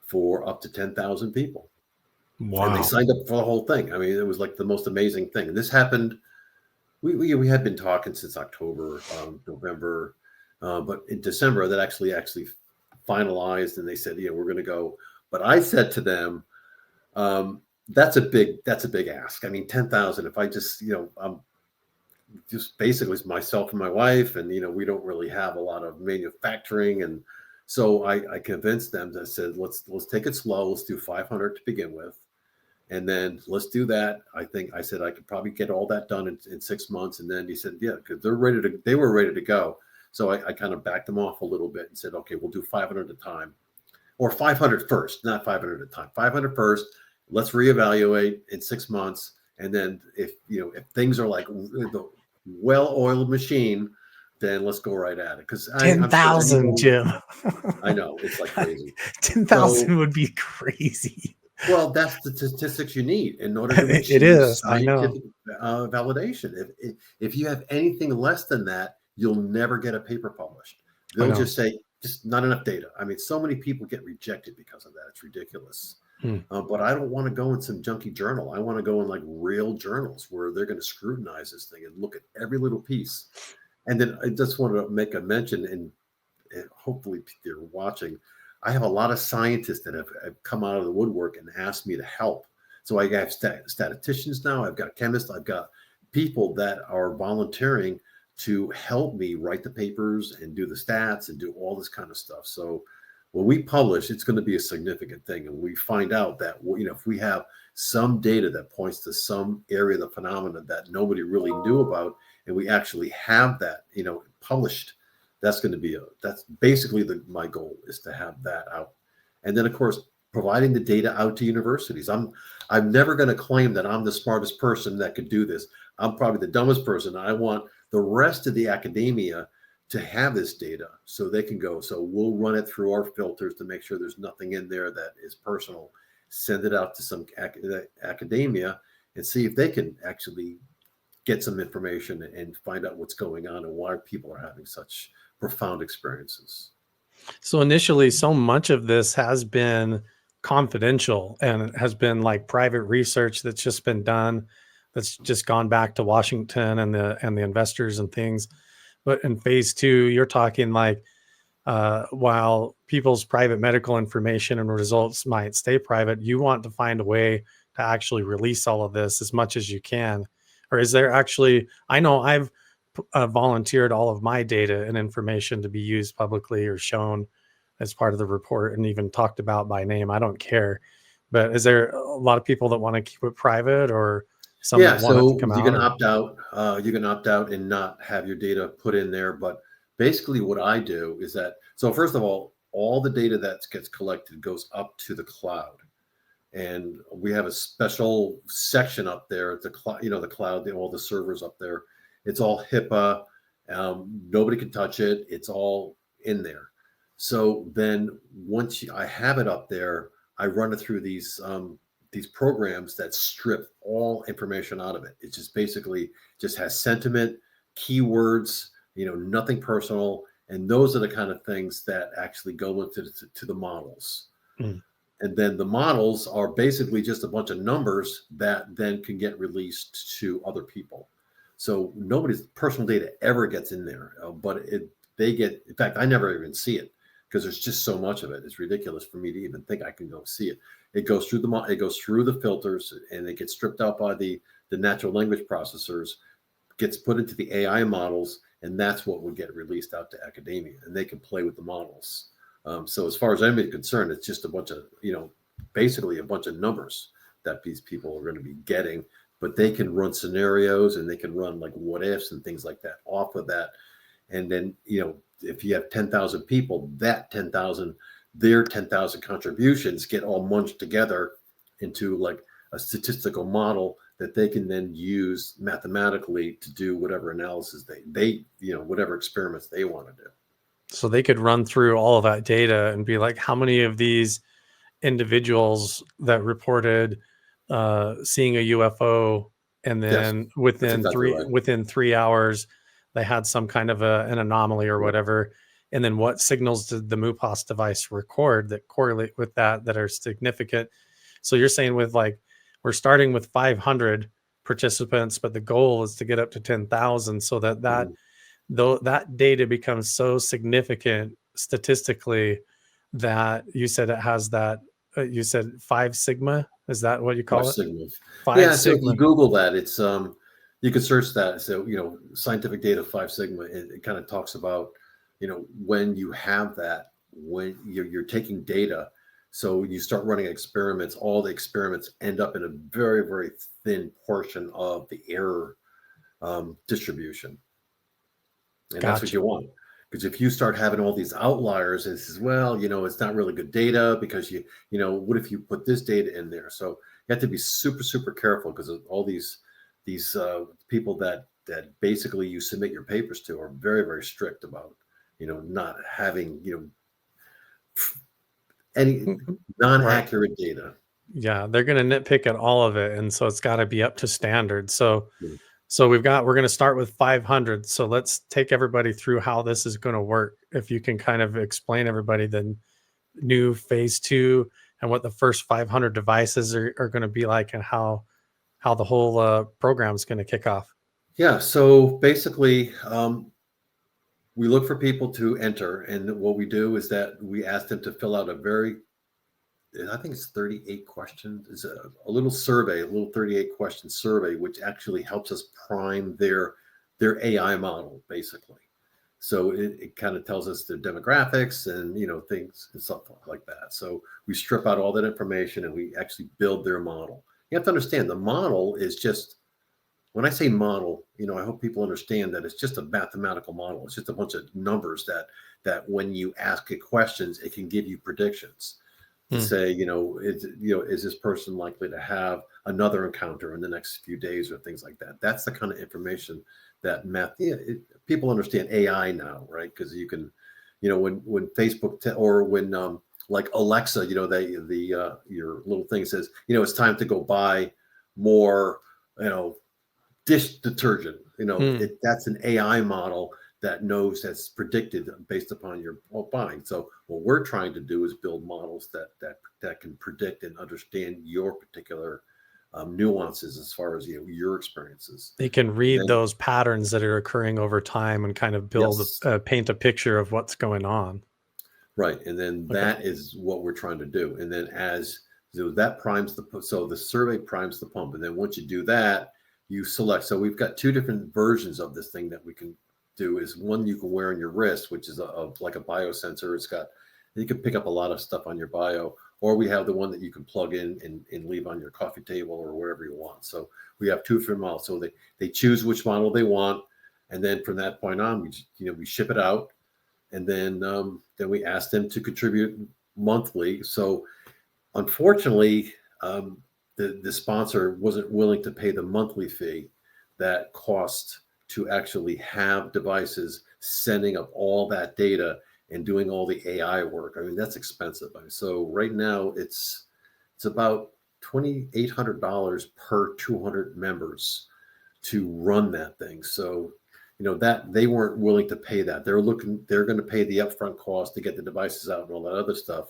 for up to 10,000 people. Wow. And they signed up for the whole thing. I mean, it was like the most amazing thing. And this happened, we had been talking since October, November, but in December that actually finalized, and they said, we're going to go. But I said to them, that's a big ask. I mean, 10,000, if I just, I'm just basically it's myself and my wife, and we don't really have a lot of manufacturing, and so I convinced them. I said, let's take it slow. Let's do 500 to begin with, and then let's do that. I said I could probably get all that done in 6 months, and then he said, yeah, because they were ready to go. So I kind of backed them off a little bit and said, okay, we'll do 500 at a time, or 500 first, not 500 at a time. 500 first. Let's reevaluate in 6 months, and then if things are like the well-oiled machine, then let's go right at it. Because 10,000, Jim. I know it's like crazy. 10,000 would be crazy. Well, that's the statistics you need in order to achieve It is. scientific validation. If you have anything less than that, you'll never get a paper published. They'll just say, just not enough data. I mean, so many people get rejected because of that. It's ridiculous. But I don't want to go in some junky journal. I want to go in like real journals where they're going to scrutinize this thing and look at every little piece. And then I just want to make a mention, and hopefully they're watching. I have a lot of scientists that have come out of the woodwork and asked me to help. So I have statisticians now. I've got chemists. I've got people that are volunteering to help me write the papers and do the stats and do all this kind of stuff. So when we publish, it's going to be a significant thing. And we find out that, if we have some data that points to some area of the phenomenon that nobody really knew about, and we actually have that, published, that's going to be that's basically my goal, is to have that out. And then, of course, providing the data out to universities. I'm never going to claim that I'm the smartest person that could do this. I'm probably the dumbest person. I want the rest of the academia to have this data so they can go. So we'll run it through our filters to make sure there's nothing in there that is personal. Send it out to some academia and see if they can actually get some information and find out what's going on and why people are having such profound experiences. So initially, so much of this has been confidential and has been like private research that's just been done, that's just gone back to Washington and the investors and things. But in phase 2, you're talking like while people's private medical information and results might stay private, you want to find a way to actually release all of this as much as you can. Or is there actually, I know I've volunteered all of my data and information to be used publicly or shown as part of the report and even talked about by name. I don't care. But is there a lot of people that want to keep it private, or some that want it to come out? You can opt out. You can opt out and not have your data put in there. But basically what I do is that, so first of all the data that gets collected goes up to the cloud. And we have a special section up there at the cloud, the cloud, all the servers up there. It's all HIPAA. Nobody can touch it. It's all in there. So then I have it up there, I run it through these programs that strip all information out of it. It just basically just has sentiment, keywords, nothing personal. And those are the kind of things that actually go into the models. Mm. And then the models are basically just a bunch of numbers that then can get released to other people. So nobody's personal data ever gets in there, but they get. In fact, I never even see it because there's just so much of it. It's ridiculous for me to even think I can go see it. It goes through the filters, and it gets stripped out by the natural language processors, gets put into the AI models, and that's what would get released out to academia, and they can play with the models. So as far as anybody's concerned, it's just a bunch of, basically a bunch of numbers that these people are going to be getting, but they can run scenarios and they can run like what ifs and things like that off of that. And then, if you have 10,000 people, that 10,000, their 10,000 contributions get all munched together into like a statistical model that they can then use mathematically to do whatever analysis they whatever experiments they want to do. So they could run through all of that data and be like, how many of these individuals that reported seeing a UFO, and Yes, then that's exactly right. within 3 hours they had some kind of an anomaly or Right. whatever, and then what signals did the MUPAS device record that correlate with that are significant? So you're saying with like we're starting with 500 participants, but the goal is to get up to 10,000, so that Mhm. though that data becomes so significant statistically that you said it has that you said 5 sigma, is that what you Five call it? sigmas. Five Yeah, so if sigma. you Google that, it's you can search that. So, scientific data 5 sigma, it kind of talks about, when you have that, when you're taking data, so you start running experiments, all the experiments end up in a very, very thin portion of the error distribution. And that's what Gotcha. you want. Because if you start having all these outliers, and says, well, it's not really good data because what if you put this data in there? So you have to be super, super careful because all these people that basically you submit your papers to are very, very strict about, not having, any Mhm. Right. non-accurate data. Yeah, they're going to nitpick at all of it, and so it's got to be up to standard. So Mm. we're going to start with 500. So let's take everybody through how this is going to work. If you can kind of explain everybody the new phase 2 and what the first 500 devices are going to be like, and how the whole program is going to kick off. Yeah. So basically, we look for people to enter, and what we do is that we ask them to fill out I think it's 38 questions. It's a little survey, a little 38 question survey, which actually helps us prime their AI model, basically. So it kind of tells us their demographics and things and stuff like that. So we strip out all that information and we actually build their model. You have to understand the model is just, when I say model, I hope people understand that it's just a mathematical model. It's just a bunch of numbers that when you ask it questions, it can give you predictions to Hmm. say, is this person likely to have another encounter in the next few days or things like that. That's the kind of information that people understand AI now, right? Because you can, when Facebook or when like Alexa, your little thing says, it's time to go buy more, dish detergent. Hmm. That's an AI model that knows, that's predicted based upon your buying. So what we're trying to do is build models that can predict and understand your particular nuances as far as your experiences. They can And read then those patterns that are occurring over time and kind of yes, paint a picture of what's going on. right. And then Okay. that is what we're trying to do. And then that primes the survey primes the pump. And then once you do that, you select. So we've got two different versions of this thing that we can do. Is one you can wear on your wrist, which is like a biosensor. You can pick up a lot of stuff on your bio, or we have the one that you can plug in and leave on your coffee table or wherever you want. So we have two different models. So they choose which model they want. And then from that point on, we ship it out, and then we asked them to contribute monthly. So unfortunately, the sponsor wasn't willing to pay the monthly fee that cost to actually have devices sending up all that data and doing all the AI work. I mean, that's expensive. I mean, so right now it's about $2,800 per 200 members to run that thing. So, that they weren't willing to pay that. They're going to pay the upfront cost to get the devices out and all that other stuff.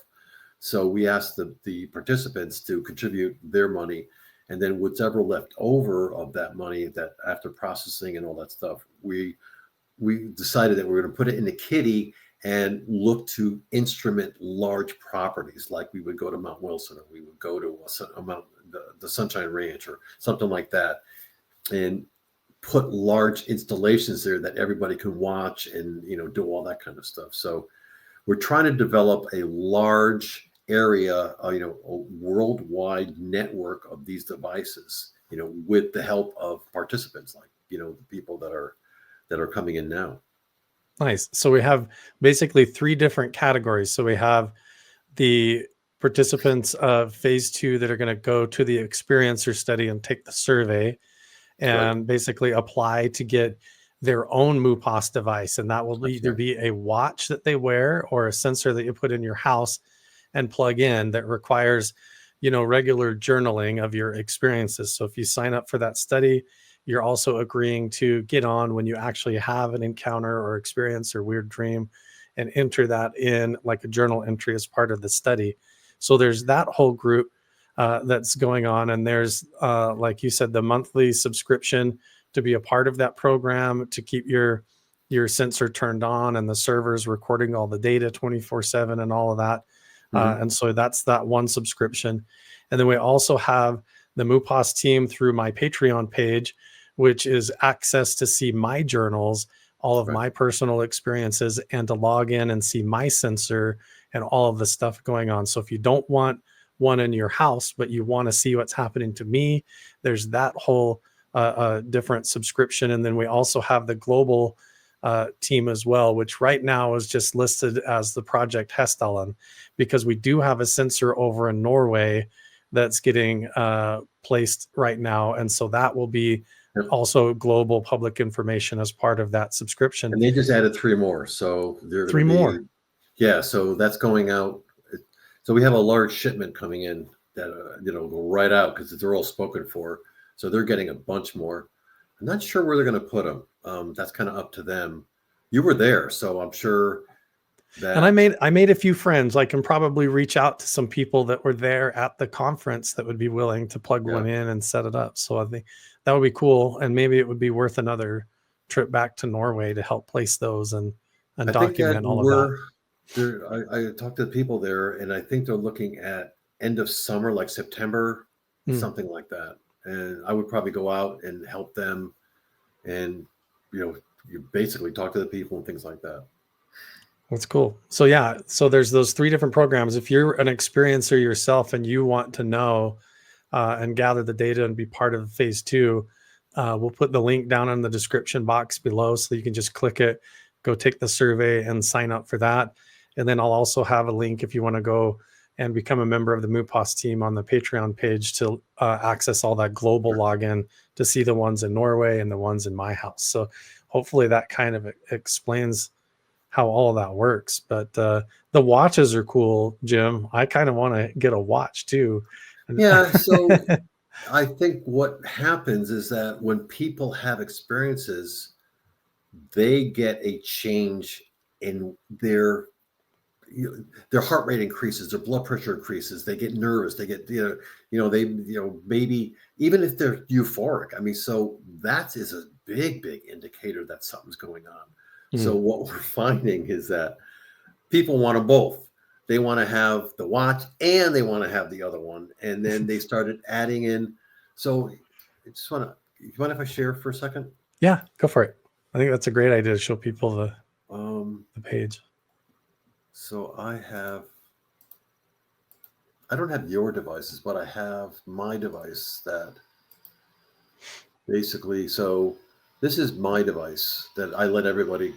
So we asked the participants to contribute their money, and then whatever left over of that money, that after processing and all that stuff, we decided that we were going to put it in the kitty and look to instrument large properties, like we would go to Mount Wilson, or we would go to the Sunshine Ranch or something like that, and put large installations there that everybody can watch and do all that kind of stuff. So we're trying to develop a large area, a worldwide network of these devices, with the help of participants, like the people that are coming in now. Nice. So we have basically 3 different categories. So we have the participants of phase 2 that are going to go to the experiencer study and take the survey and basically apply to get their own MUPAS device. And that will either be a watch that they wear or a sensor that you put in your house and plug in that requires, regular journaling of your experiences. So if you sign up for that study, you're also agreeing to get on when you actually have an encounter or experience or weird dream and enter that in like a journal entry as part of the study. So there's that whole group that's going on. And there's, like you said, the monthly subscription to be a part of that program, to keep your sensor turned on and the servers recording all the data 24/7 and all of that. And so that's that one subscription. And then we also have the MUPAS team through my Patreon page, which is access to see my journals, all of my personal experiences, and to log in and see my sensor and all of the stuff going on. So if you don't want one in your house, but you want to see what's happening to me, there's that whole different subscription. And then we also have the global team as well, which right now is just listed as the Project Hestellen, because we do have a sensor over in Norway that's getting placed right now. And so that will be also global public information as part of that subscription. And they just added 3 more. So they're 3 more. Yeah. So that's going out. So we have a large shipment coming in that, go right out because they're all spoken for. So they're getting a bunch more. I'm not sure where they're going to put them. That's kind of up to them. You were there, so I'm sure that. And I made a few friends. I can probably reach out to some people that were there at the conference that would be willing to plug one in and set it up. So I think that would be cool. And maybe it would be worth another trip back to Norway to help place those and document all of that. I talked to the people there, and I think they're looking at end of summer, like September, something like that. And I would probably go out and help them, and you basically talk to the people and things like that. That's cool. So yeah, so there's those 3 different programs. If you're an experiencer yourself and you want to know and gather the data and be part of phase 2, we'll put the link down in the description box below, so you can just click it, go take the survey and sign up for that. And then I'll also have a link if you want to go and become a member of the MUPAS team on the Patreon page to access all that global login to see the ones in Norway and the ones in my house. So hopefully that kind of explains how all of that works. But the watches are cool, Jim. I kind of want to get a watch too. Yeah. So I think what happens is that when people have experiences, they get a change in their heart rate increases, their blood pressure increases, they get nervous, they get, maybe even if they're euphoric. I mean, so that is a big indicator that something's going on. So what we're finding is that people want them both. They want to have the watch and they want to have the other one. And then they started adding in. So I just want to, you mind if I share for a second? Yeah, go for it. I think that's a great idea to show people the page. So I don't have your devices, but I have my device that basically, so this is my device that I let everybody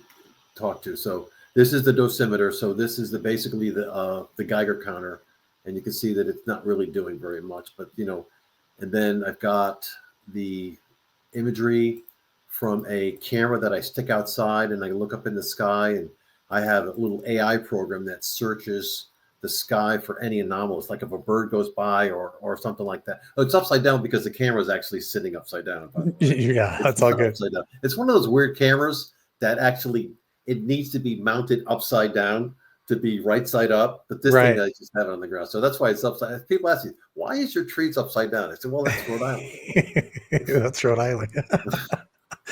talk to. So this is the dosimeter. So this is basically the Geiger counter, and you can see that it's not really doing very much, but and then I've got the imagery from a camera that I stick outside, and I look up in the sky, and I have a little AI program that searches the sky for any anomalous, like if a bird goes by or something like that. Oh, it's upside down because the camera is actually sitting upside down, by the way. Yeah, It's that's all not good. upside down. It's one of those weird cameras that actually it needs to be mounted upside down to be right side up. But this thing Right. I just have it on the ground. So that's why it's upside. People ask me, why is your trees upside down? I said, well, that's Rhode Island. That's Rhode Island.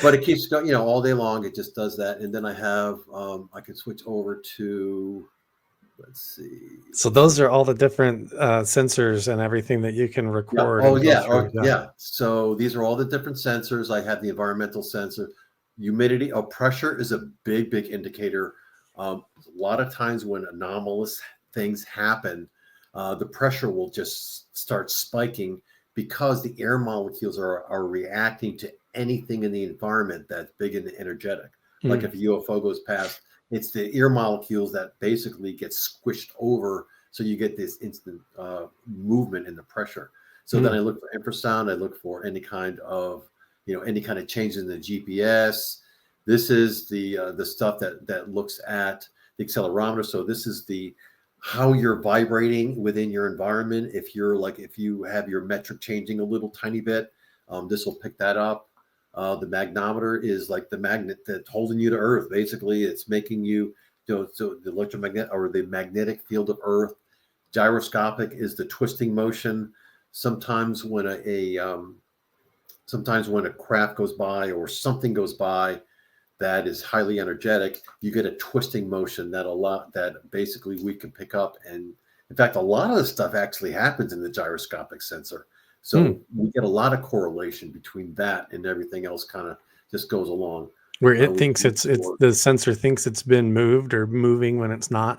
But it keeps going, all day long. It just does that. And then I have, I can switch over to, let's see. So those are all the different sensors and everything that you can Yeah. record Oh, and go yeah. through. Oh, Yeah. yeah. So these are all the different sensors. I have the environmental sensor, humidity. Oh, pressure is a big, big indicator. A lot of times when anomalous things happen, the pressure will just start spiking because the air molecules are reacting to anything in the environment that's big and energetic. Like Mm. if a UFO goes past, it's the air molecules that basically get squished over. So you get this instant movement in the pressure. So then I Mm. look for infrasound. I look for any kind of, any kind of change in the GPS. This is the stuff that looks at the accelerometer. So this is the how you're vibrating within your environment. If you have your metric changing a little tiny bit, this will pick that up. The magnometer is like the magnet that's holding you to Earth. Basically, it's making you, so the electromagnetic or the magnetic field of Earth. Gyroscopic is the twisting motion. Sometimes when sometimes when a craft goes by or something goes by that is highly energetic, you get a twisting motion that basically we can pick up. And in fact, a lot of the stuff actually happens in the gyroscopic sensor. Mm. So we get a lot of correlation between that and everything else kind of just goes along. Where it We thinks can look it's for, the sensor thinks it's been moved or moving when it's not.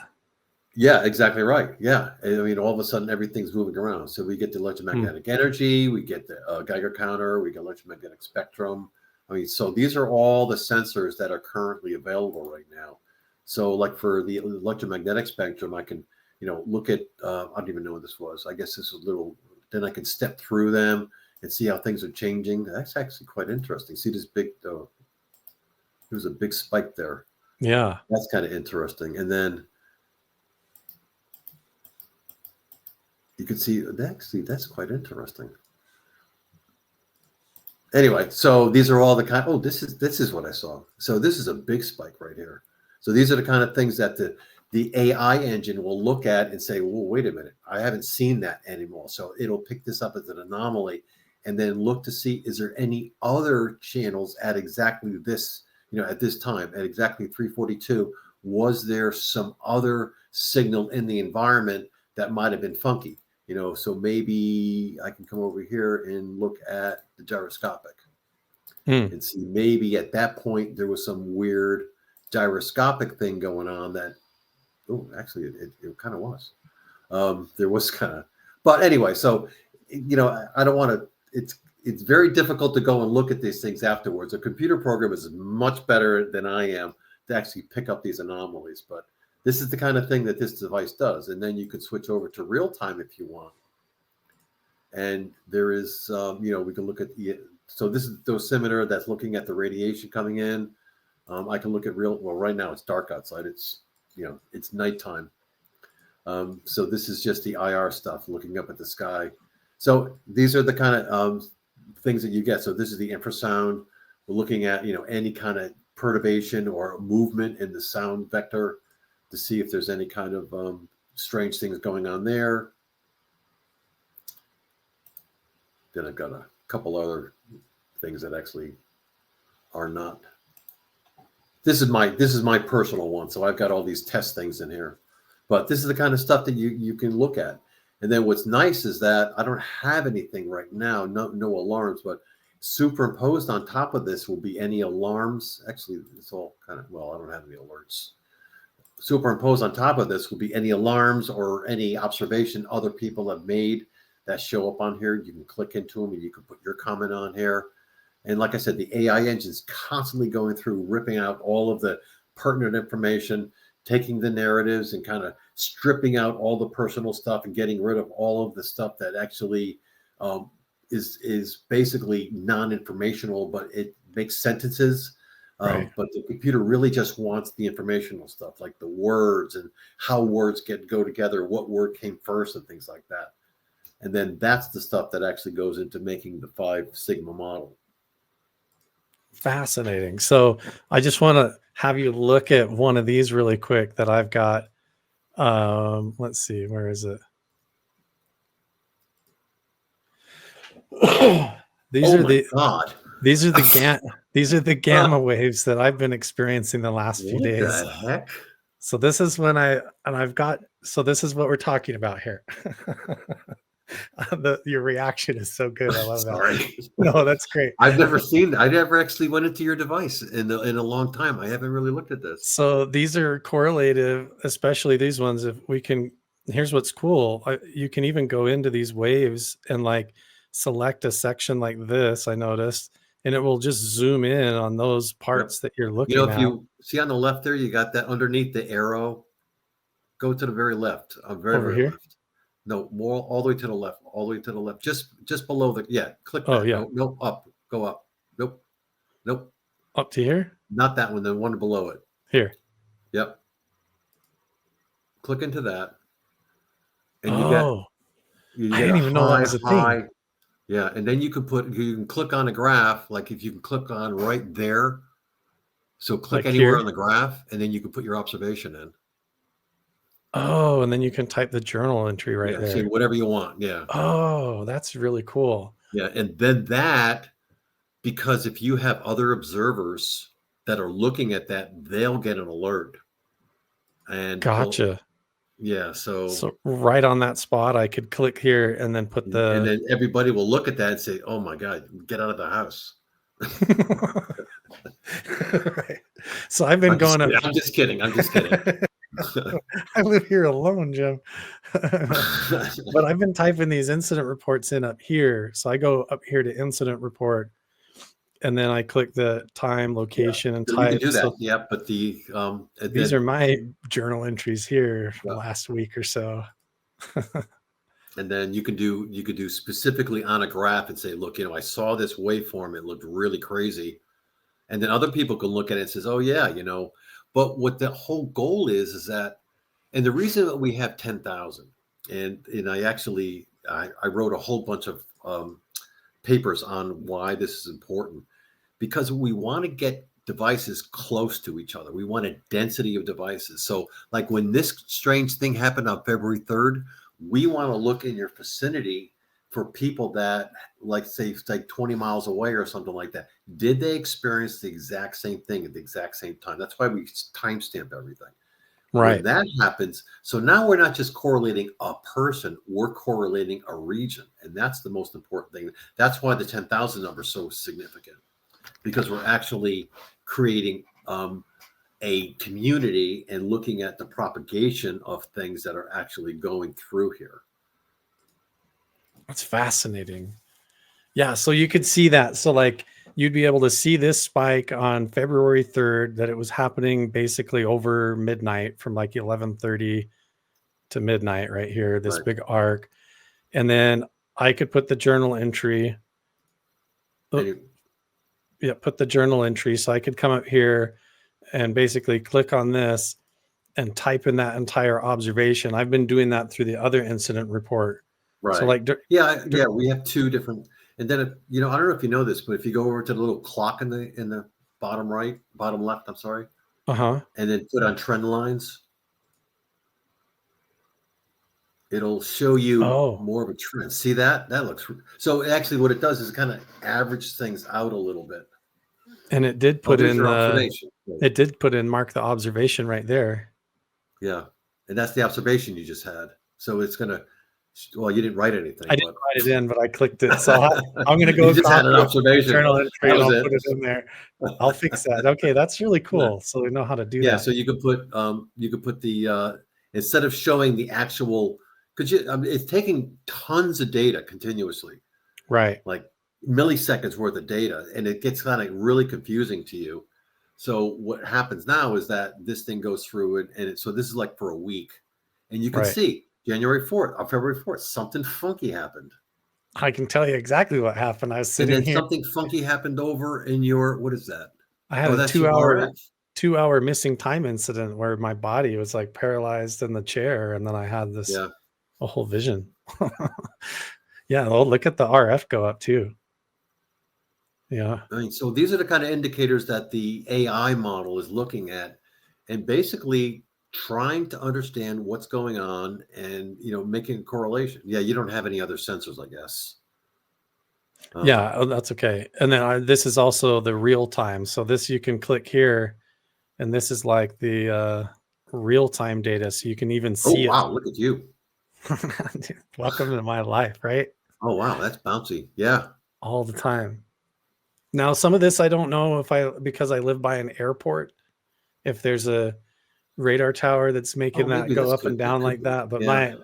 yeah, exactly right. Yeah. I mean, all of a sudden everything's moving around. So we get the Mm. electromagnetic energy, we get the Geiger counter, we get electromagnetic spectrum. I mean, so these are all the sensors that are currently available right now. So like for the electromagnetic spectrum, I can, look at, I don't even know what this was. I guess this is a little, then I can step through them and see how things are changing. That's actually quite interesting. See this big, there's a big spike there. Yeah. That's kind of interesting. And then you can see, actually, that's quite interesting. Anyway, so these are all the kind. Oh, this is what I saw. So this is a big spike right here. So these are the kind of things that the AI engine will look at and say, "Well, wait a minute, I haven't seen that anymore." So it'll pick this up as an anomaly, and then look to see is there any other channels at exactly this, at this time at exactly 342. Was there some other signal in the environment that might have been funky? So maybe I can come over here and look at the gyroscopic Mm. and see maybe at that point there was some weird gyroscopic thing going on that, oh, actually it kind of was. There was kind of, but anyway, so, I don't want to, it's very difficult to go and look at these things afterwards. A computer program is much better than I am to actually pick up these anomalies, but this is the kind of thing that this device does. And then you could switch over to real time if you want. And there is, we can look at so this is the dosimeter that's looking at the radiation coming in. I can look at well, right now it's dark outside. It's, it's nighttime. So this is just the IR stuff, looking up at the sky. So these are the kind of things that you get. So this is the infrasound. We're looking at, any kind of perturbation or movement in the sound vector to see if there's any kind of strange things going on there. Then I've got a couple other things that actually are not. This is my personal one. So I've got all these test things in here. But this is the kind of stuff that you can look at. And then what's nice is that I don't have anything right now, no alarms, but superimposed on top of this will be any alarms. Actually, it's all kind of, well, I don't have any alerts. Superimposed on top of this will be any alarms or any observation other people have made that show up on here. You can click into them and you can put your comment on here. And like I said, the AI engine is constantly going through, ripping out all of the pertinent information, taking the narratives and kind of stripping out all the personal stuff and getting rid of all of the stuff that actually is basically non-informational, but it makes sentences. Right. But the computer really just wants the informational stuff, like the words and how words go together, what word came first, and things like that. And then that's the stuff that actually goes into making the 5 Sigma model. Fascinating. So I just want to have you look at one of these really quick that I've got. Let's see, where is it? These Oh are my the God. these are the gamma waves that I've been experiencing the last few What days. the heck? So this is when this is what we're talking about here. Your reaction is so good. I love that. Sorry. No, that's great. I never actually went into your device in a long time. I haven't really looked at this. So these are correlative, especially these ones. If we can, here's what's cool. You can even go into these waves and like select a section like this, I noticed, and it will just zoom in on those parts that you're You know, looking if at. you see on the left there, you got that underneath the arrow. Go to the very left. Very, Over very here. left. No, more all the way to the left. All the way to the left. Just below the click that. Oh, yeah. No, up. Go up. Nope. Nope. Up to here? Not that one, the one below it. Here. Yep. Click into that. And you I get didn't a even know that was a thing. Yeah, and then you can click on a graph, like if you can click on right there. So click Like anywhere here? on the graph, and then you can put your observation in. Oh, and then you can type the journal entry right See there. whatever you want. Yeah. Oh, that's really cool. Yeah, and then because if you have other observers that are looking at that, they'll get an alert. And Gotcha. So right on that spot, I could click here and then put and then everybody will look at that and say, "Oh my God, get out of the house." Right. So I've been going up. I'm just kidding. I'm just kidding. I live here alone, Jim. But I've been typing these incident reports in up here. So I go up here to incident report, and then I click the time, location, and So you can type. do that. So Yeah, but these are my journal entries here for Yeah. last week or so. And then you could do specifically on a graph and say, look, I saw this waveform. It looked really crazy. And then other people can look at it and says, oh yeah, but what the whole goal is that, and the reason that we have 10,000 and I wrote a whole bunch of papers on why this is important, because we want to get devices close to each other. We want a density of devices. So like when this strange thing happened on February 3rd, we want to look in your vicinity for people that, like, say, it's like 20 miles away or something like that. Did they experience the exact same thing at the exact same time? That's why we timestamp everything. Right. When that happens, so now we're not just correlating a person, we're correlating a region. And that's the most important thing. That's why the 10,000 number is so significant, because we're actually creating a community and looking at the propagation of things that are actually going through here. That's fascinating. Yeah, so you could see that. So like you'd be able to see this spike on February 3rd, that it was happening basically over midnight from like 11:30 to midnight right here, this big arc. And then I could put the journal entry. Put the journal entry. So I could come up here and basically click on this and type in that entire observation. I've been doing that through the other incident report. Right. So like, we have two different, and then, I don't know if you know this, but if you go over to the little clock in the bottom left, I'm sorry. And then put on trend lines, it'll show you more of a trend. See that? That looks, so actually what it does is kind of average things out a little bit. And it did put in mark the observation right there. Yeah. And that's the observation you just had. So it's going to, well, you didn't write anything. I didn't write it in, but I clicked it. So I'm going to go just had an observation. Journal entry and I'll put it in there. I'll fix that. Okay, that's really cool. So we know how to do that. Yeah, so you could put the instead of showing the actual, because it's taking tons of data continuously, right? Like milliseconds worth of data, and it gets kind of really confusing to you. So what happens now is that this thing goes through and so this is like for a week, and you can see January 4th or February 4th, something funky happened. I can tell you exactly what happened. I was sitting and then here. Something funky happened over in your, what is that? I had Oh, a that's your RF. 2 hour missing time incident where my body was like paralyzed in the chair, and then I had this Yeah. a whole vision. Yeah, well, look at the RF go up too. Yeah. I mean, so these are the kind of indicators that the AI model is looking at and basically trying to understand what's going on and, making a correlation. Yeah, you don't have any other sensors, I guess. Yeah, oh, that's okay. And then this is also the real time. So this you can click here, and this is like the real time data. So you can even Oh, see it. wow, look at you. Dude, welcome to my life, right? Oh, wow, that's bouncy. Yeah. All the time. Now, some of this I don't know if because I live by an airport, if there's a radar tower that's Oh, making that maybe go that's up good. and It down could like be. that. But Yeah.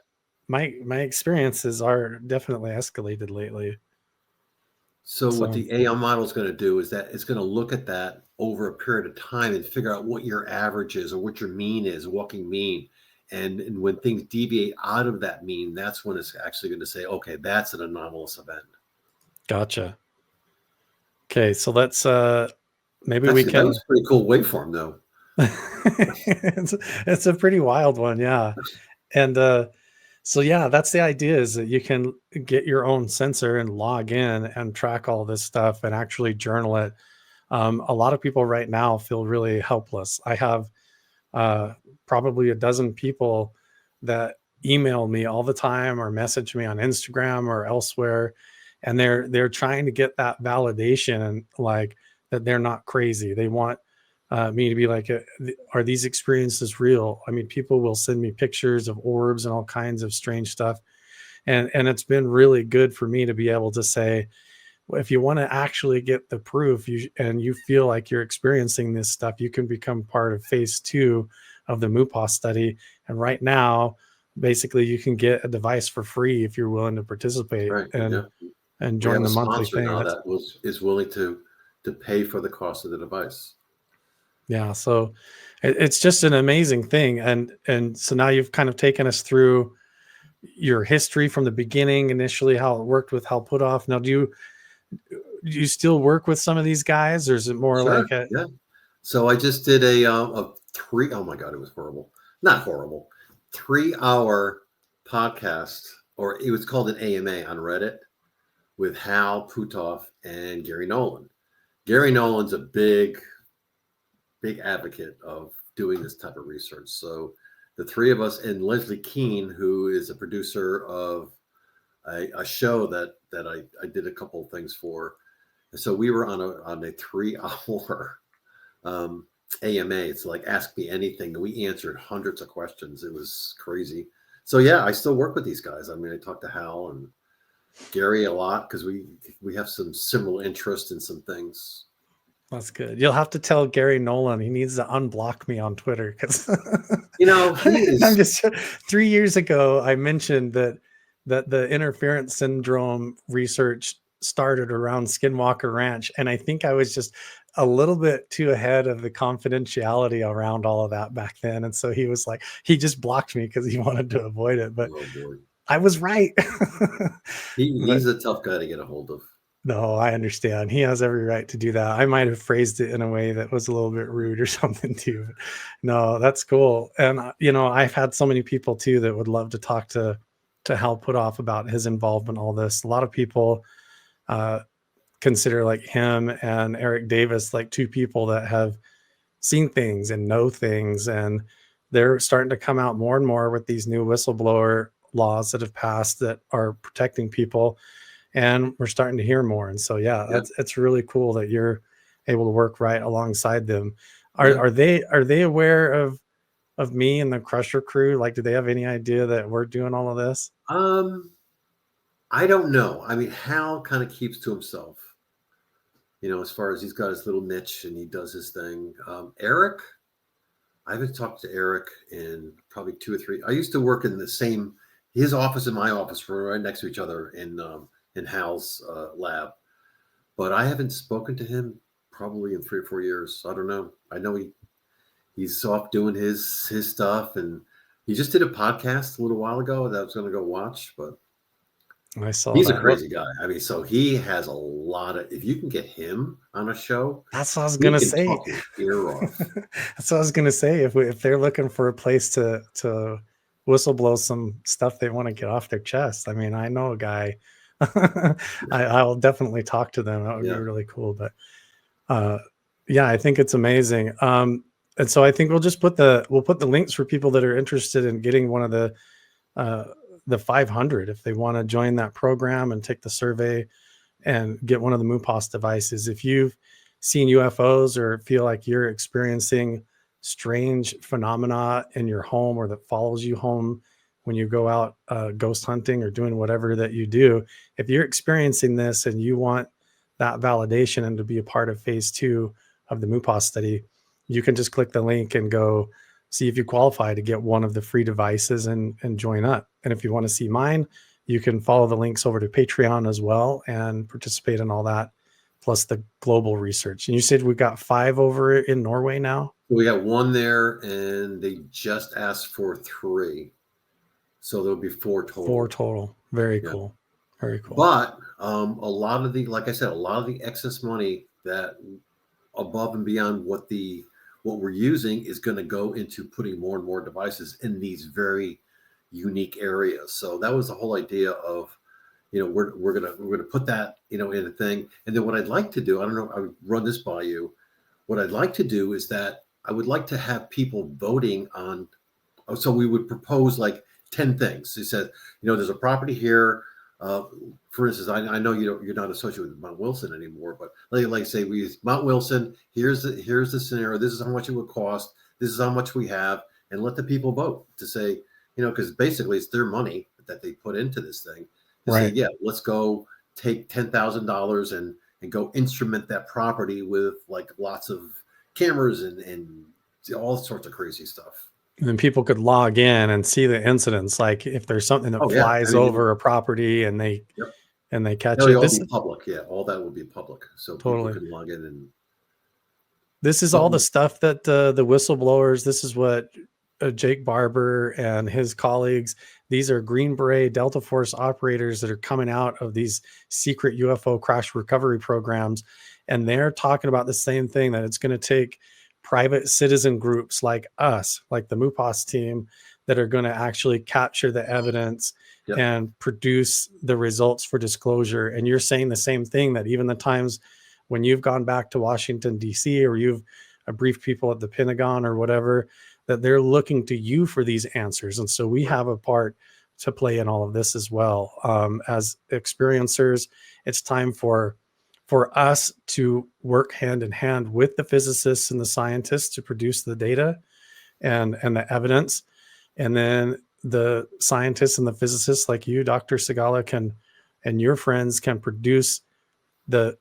my experiences are definitely escalated lately. So what So the AI model is going to do is that it's going to look at that over a period of time and figure out what your average is or what your mean is, walking mean. And when things deviate out of that mean, that's when it's actually going to say, okay, that's an anomalous event. gotcha. Okay, so let's maybe we That can was a pretty cool waveform, though. it's a pretty wild one, yeah. And so yeah, that's the idea, is that you can get your own sensor and log in and track all this stuff and actually journal it. A lot of people right now feel really helpless. I have probably a dozen people that email me all the time or message me on Instagram or elsewhere, and they're trying to get that validation, and like that they're not crazy. They want me to be like, are these experiences real? I mean, people will send me pictures of orbs and all kinds of strange stuff, and it's been really good for me to be able to say, well, if you want to actually get the proof, and you feel like you're experiencing this stuff, you can become part of phase 2 of the MUPAS study. And right now, basically, you can get a device for free if you're willing to participate Right. and Yeah. We join have the a monthly sponsor thing. now That's that is willing to pay for the cost of the device. Yeah. So it's just an amazing thing, and so now you've kind of taken us through your history from the beginning, initially how it worked with Hal Puthoff. Now, do you still work with some of these guys, or is it more Sure. like a Yeah. So I just did a three. Oh my God, it was horrible. Not horrible. 3 hour podcast, or it was called an AMA on Reddit with Hal Puthoff and Gary Nolan. Gary Nolan's a big advocate of doing this type of research. So the three of us and Leslie Keene, who is a producer of a show that I did a couple of things for. And so we were on a 3 hour AMA. It's like ask me anything. We answered hundreds of questions. It was crazy. So yeah, I still work with these guys. I mean, I talk to Hal and Gary a lot because we have some similar interest in some things. That's good. You'll have to tell Gary Nolan he needs to unblock me on Twitter, because He I'm is. just 3 years ago I mentioned that the interference syndrome research started around Skinwalker Ranch, and I think I was just a little bit too ahead of the confidentiality around all of that back then, and so he just blocked me because he wanted to avoid it, but Oh boy, I was right. But he's a tough guy to get a hold of. no, I understand. He has every right to do that. I might have phrased it in a way that was a little bit rude or something too. But no, that's cool. And I've had so many people too that would love to talk to Hal Puthoff about his involvement in all this. A lot of people uh, consider like him and Eric Davis like two people that have seen things and know things, and they're starting to come out more and more with these new whistleblower laws that have passed that are protecting people, and we're starting to hear more. And so yeah, Yeah, it's really cool that you're able to work right alongside them. are yeah. are they are they aware of me and the Crusher crew? Like, do they have any idea that we're doing all of this? Um, I don't know. I mean, Hal kind of keeps to himself. As far as he's got his little niche and he does his thing. Eric, I haven't talked to Eric in probably 2 or 3. I used to work in the same his office and my office were right next to each other in Hal's lab, but I haven't spoken to him probably in 3 or 4 years. I don't know. I know he's off doing his stuff, and he just did a podcast a little while ago that I was going to go watch, but I saw He's a that. What crazy guy. I mean, so he has a lot of, if you can get him on a show, That's what I was he gonna can say. talk your ear off. That's what I was gonna say. If they're looking for a place to whistle blow some stuff they want to get off their chest, I mean, I know a guy. I'll definitely talk to them. That would be Yeah. really cool. But uh, yeah, I think it's amazing. And so I think we'll put the links for people that are interested in getting one of uh, the 500 if they want to join that program and take the survey and get one of the MUPAS devices. If you've seen UFOs or feel like you're experiencing strange phenomena in your home or that follows you home when you go out ghost hunting or doing whatever that you do, if you're experiencing this and you want that validation and to be a part of phase 2 of the MUPAS study, you can just click the link and go see if you qualify to get one of the free devices and join up. And if you want to see mine, you can follow the links over to Patreon as well and participate in all that, plus the global research. And you said we got 5 over in Norway now? We got 1 there, and they just asked for 3. So there'll be 4 total. 4 total. Very Yeah. cool. Very cool. But a lot of the, like I said, a lot of the excess money that above and beyond what we're using is going to go into putting more and more devices in these very unique areas. So that was the whole idea of, we're gonna put that, in a thing. And then what I'd like to do, I don't know, I would run this by you. What I'd like to do is that I would like to have people voting on. So we would propose like 10 things. He said, there's a property here. For instance, I know you're not associated with Mount Wilson anymore, but like say we use Mount Wilson. Here's the scenario. This is how much it would cost. This is how much we have, and let the people vote to say, because basically it's their money that they put into this thing. To say, Right. yeah, let's go take $10,000 and go instrument that property with like lots of cameras and all sorts of crazy stuff. And then people could log in and see the incidents. Like if there's something that Oh yeah, flies over a property and they yep. catch It'll it. all This be public. Yeah, all that will be public, so people totally. can log in and. This is But all the stuff that the whistleblowers, this is what Jake Barber and his colleagues, these are Green Beret Delta Force operators that are coming out of these secret UFO crash recovery programs. And they're talking about the same thing, that it's going to take private citizen groups like us, like the MUPAS team, that are going to actually capture the evidence yep. and produce the results for disclosure. And you're saying the same thing, that even the times when you've gone back to Washington, D.C., or you've briefed people at the Pentagon or whatever, that they're looking to you for these answers. And so we have a part to play in all of this as well. As experiencers, it's time for us to work hand in hand with the physicists and the scientists to produce the data and the evidence. And then the scientists and the physicists like you, Dr. Segala, and your friends can produce the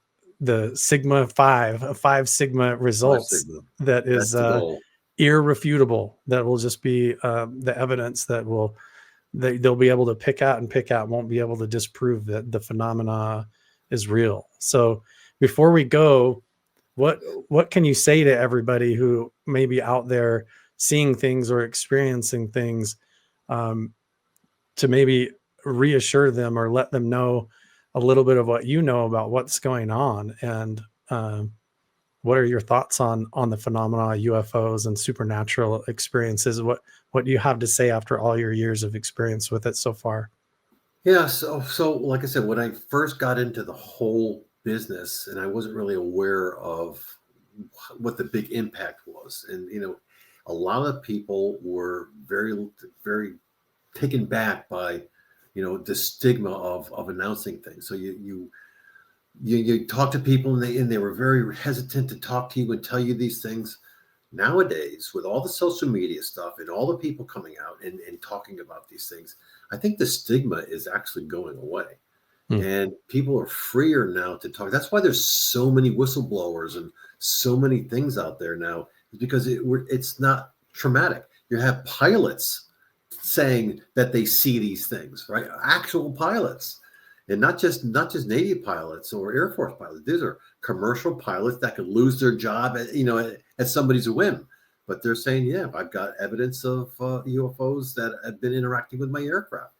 Sigma 5 Sigma results that is irrefutable, that will just be the evidence that they'll be able to pick out, won't be able to disprove that the phenomena is real. So before we go, what can you say to everybody who may be out there seeing things or experiencing things, to maybe reassure them or let them know a little bit of what you know about what's going on? And what are your thoughts on the phenomena, UFOs and supernatural experiences? What do you have to say after all your years of experience with it so far? Yeah, so like I said, when I first got into the whole business, and I wasn't really aware of what the big impact was, and a lot of people were very, very taken back by the stigma of announcing things. So you talk to people, and they were very hesitant to talk to you and tell you these things. Nowadays, with all the social media stuff and all the people coming out and talking about these things, I think the stigma is actually going away. And people are freer now to talk. That's why there's so many whistleblowers and so many things out there now, because it's not traumatic. You have pilots saying that they see these things, right? Actual pilots, and not just Navy pilots or Air Force pilots. These are commercial pilots that could lose their job at somebody's whim. But they're saying, yeah, I've got evidence of UFOs that have been interacting with my aircraft.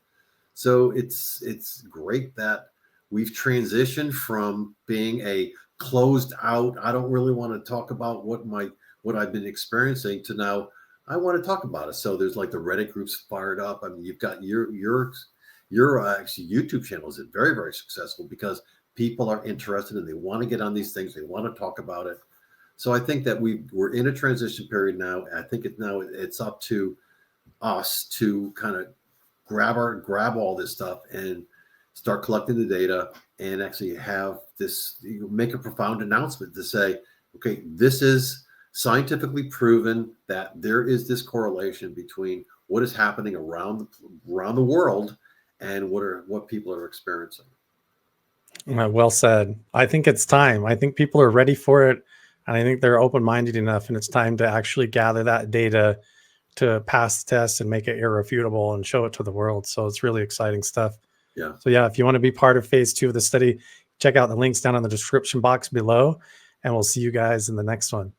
So it's great that we've transitioned from being a closed out, I don't really want to talk about what I've been experiencing, to now I want to talk about it. So there's like the Reddit groups fired up. I mean, you've got your actually YouTube channel is very, very successful because people are interested and they want to get on these things. They want to talk about it. So I think that we're in a transition period now. I think it's up to us to kind of grab all this stuff and start collecting the data and actually have this, make a profound announcement to say, okay, this is scientifically proven that there is this correlation between what is happening around the world and what people are experiencing. Well said. I think it's time. I think people are ready for it. And I think they're open-minded enough, and it's time to actually gather that data to pass the test and make it irrefutable and show it to the world. So it's really exciting stuff. Yeah. So yeah, if you want to be part of phase 2 of the study, check out the links down in the description box below, and we'll see you guys in the next one.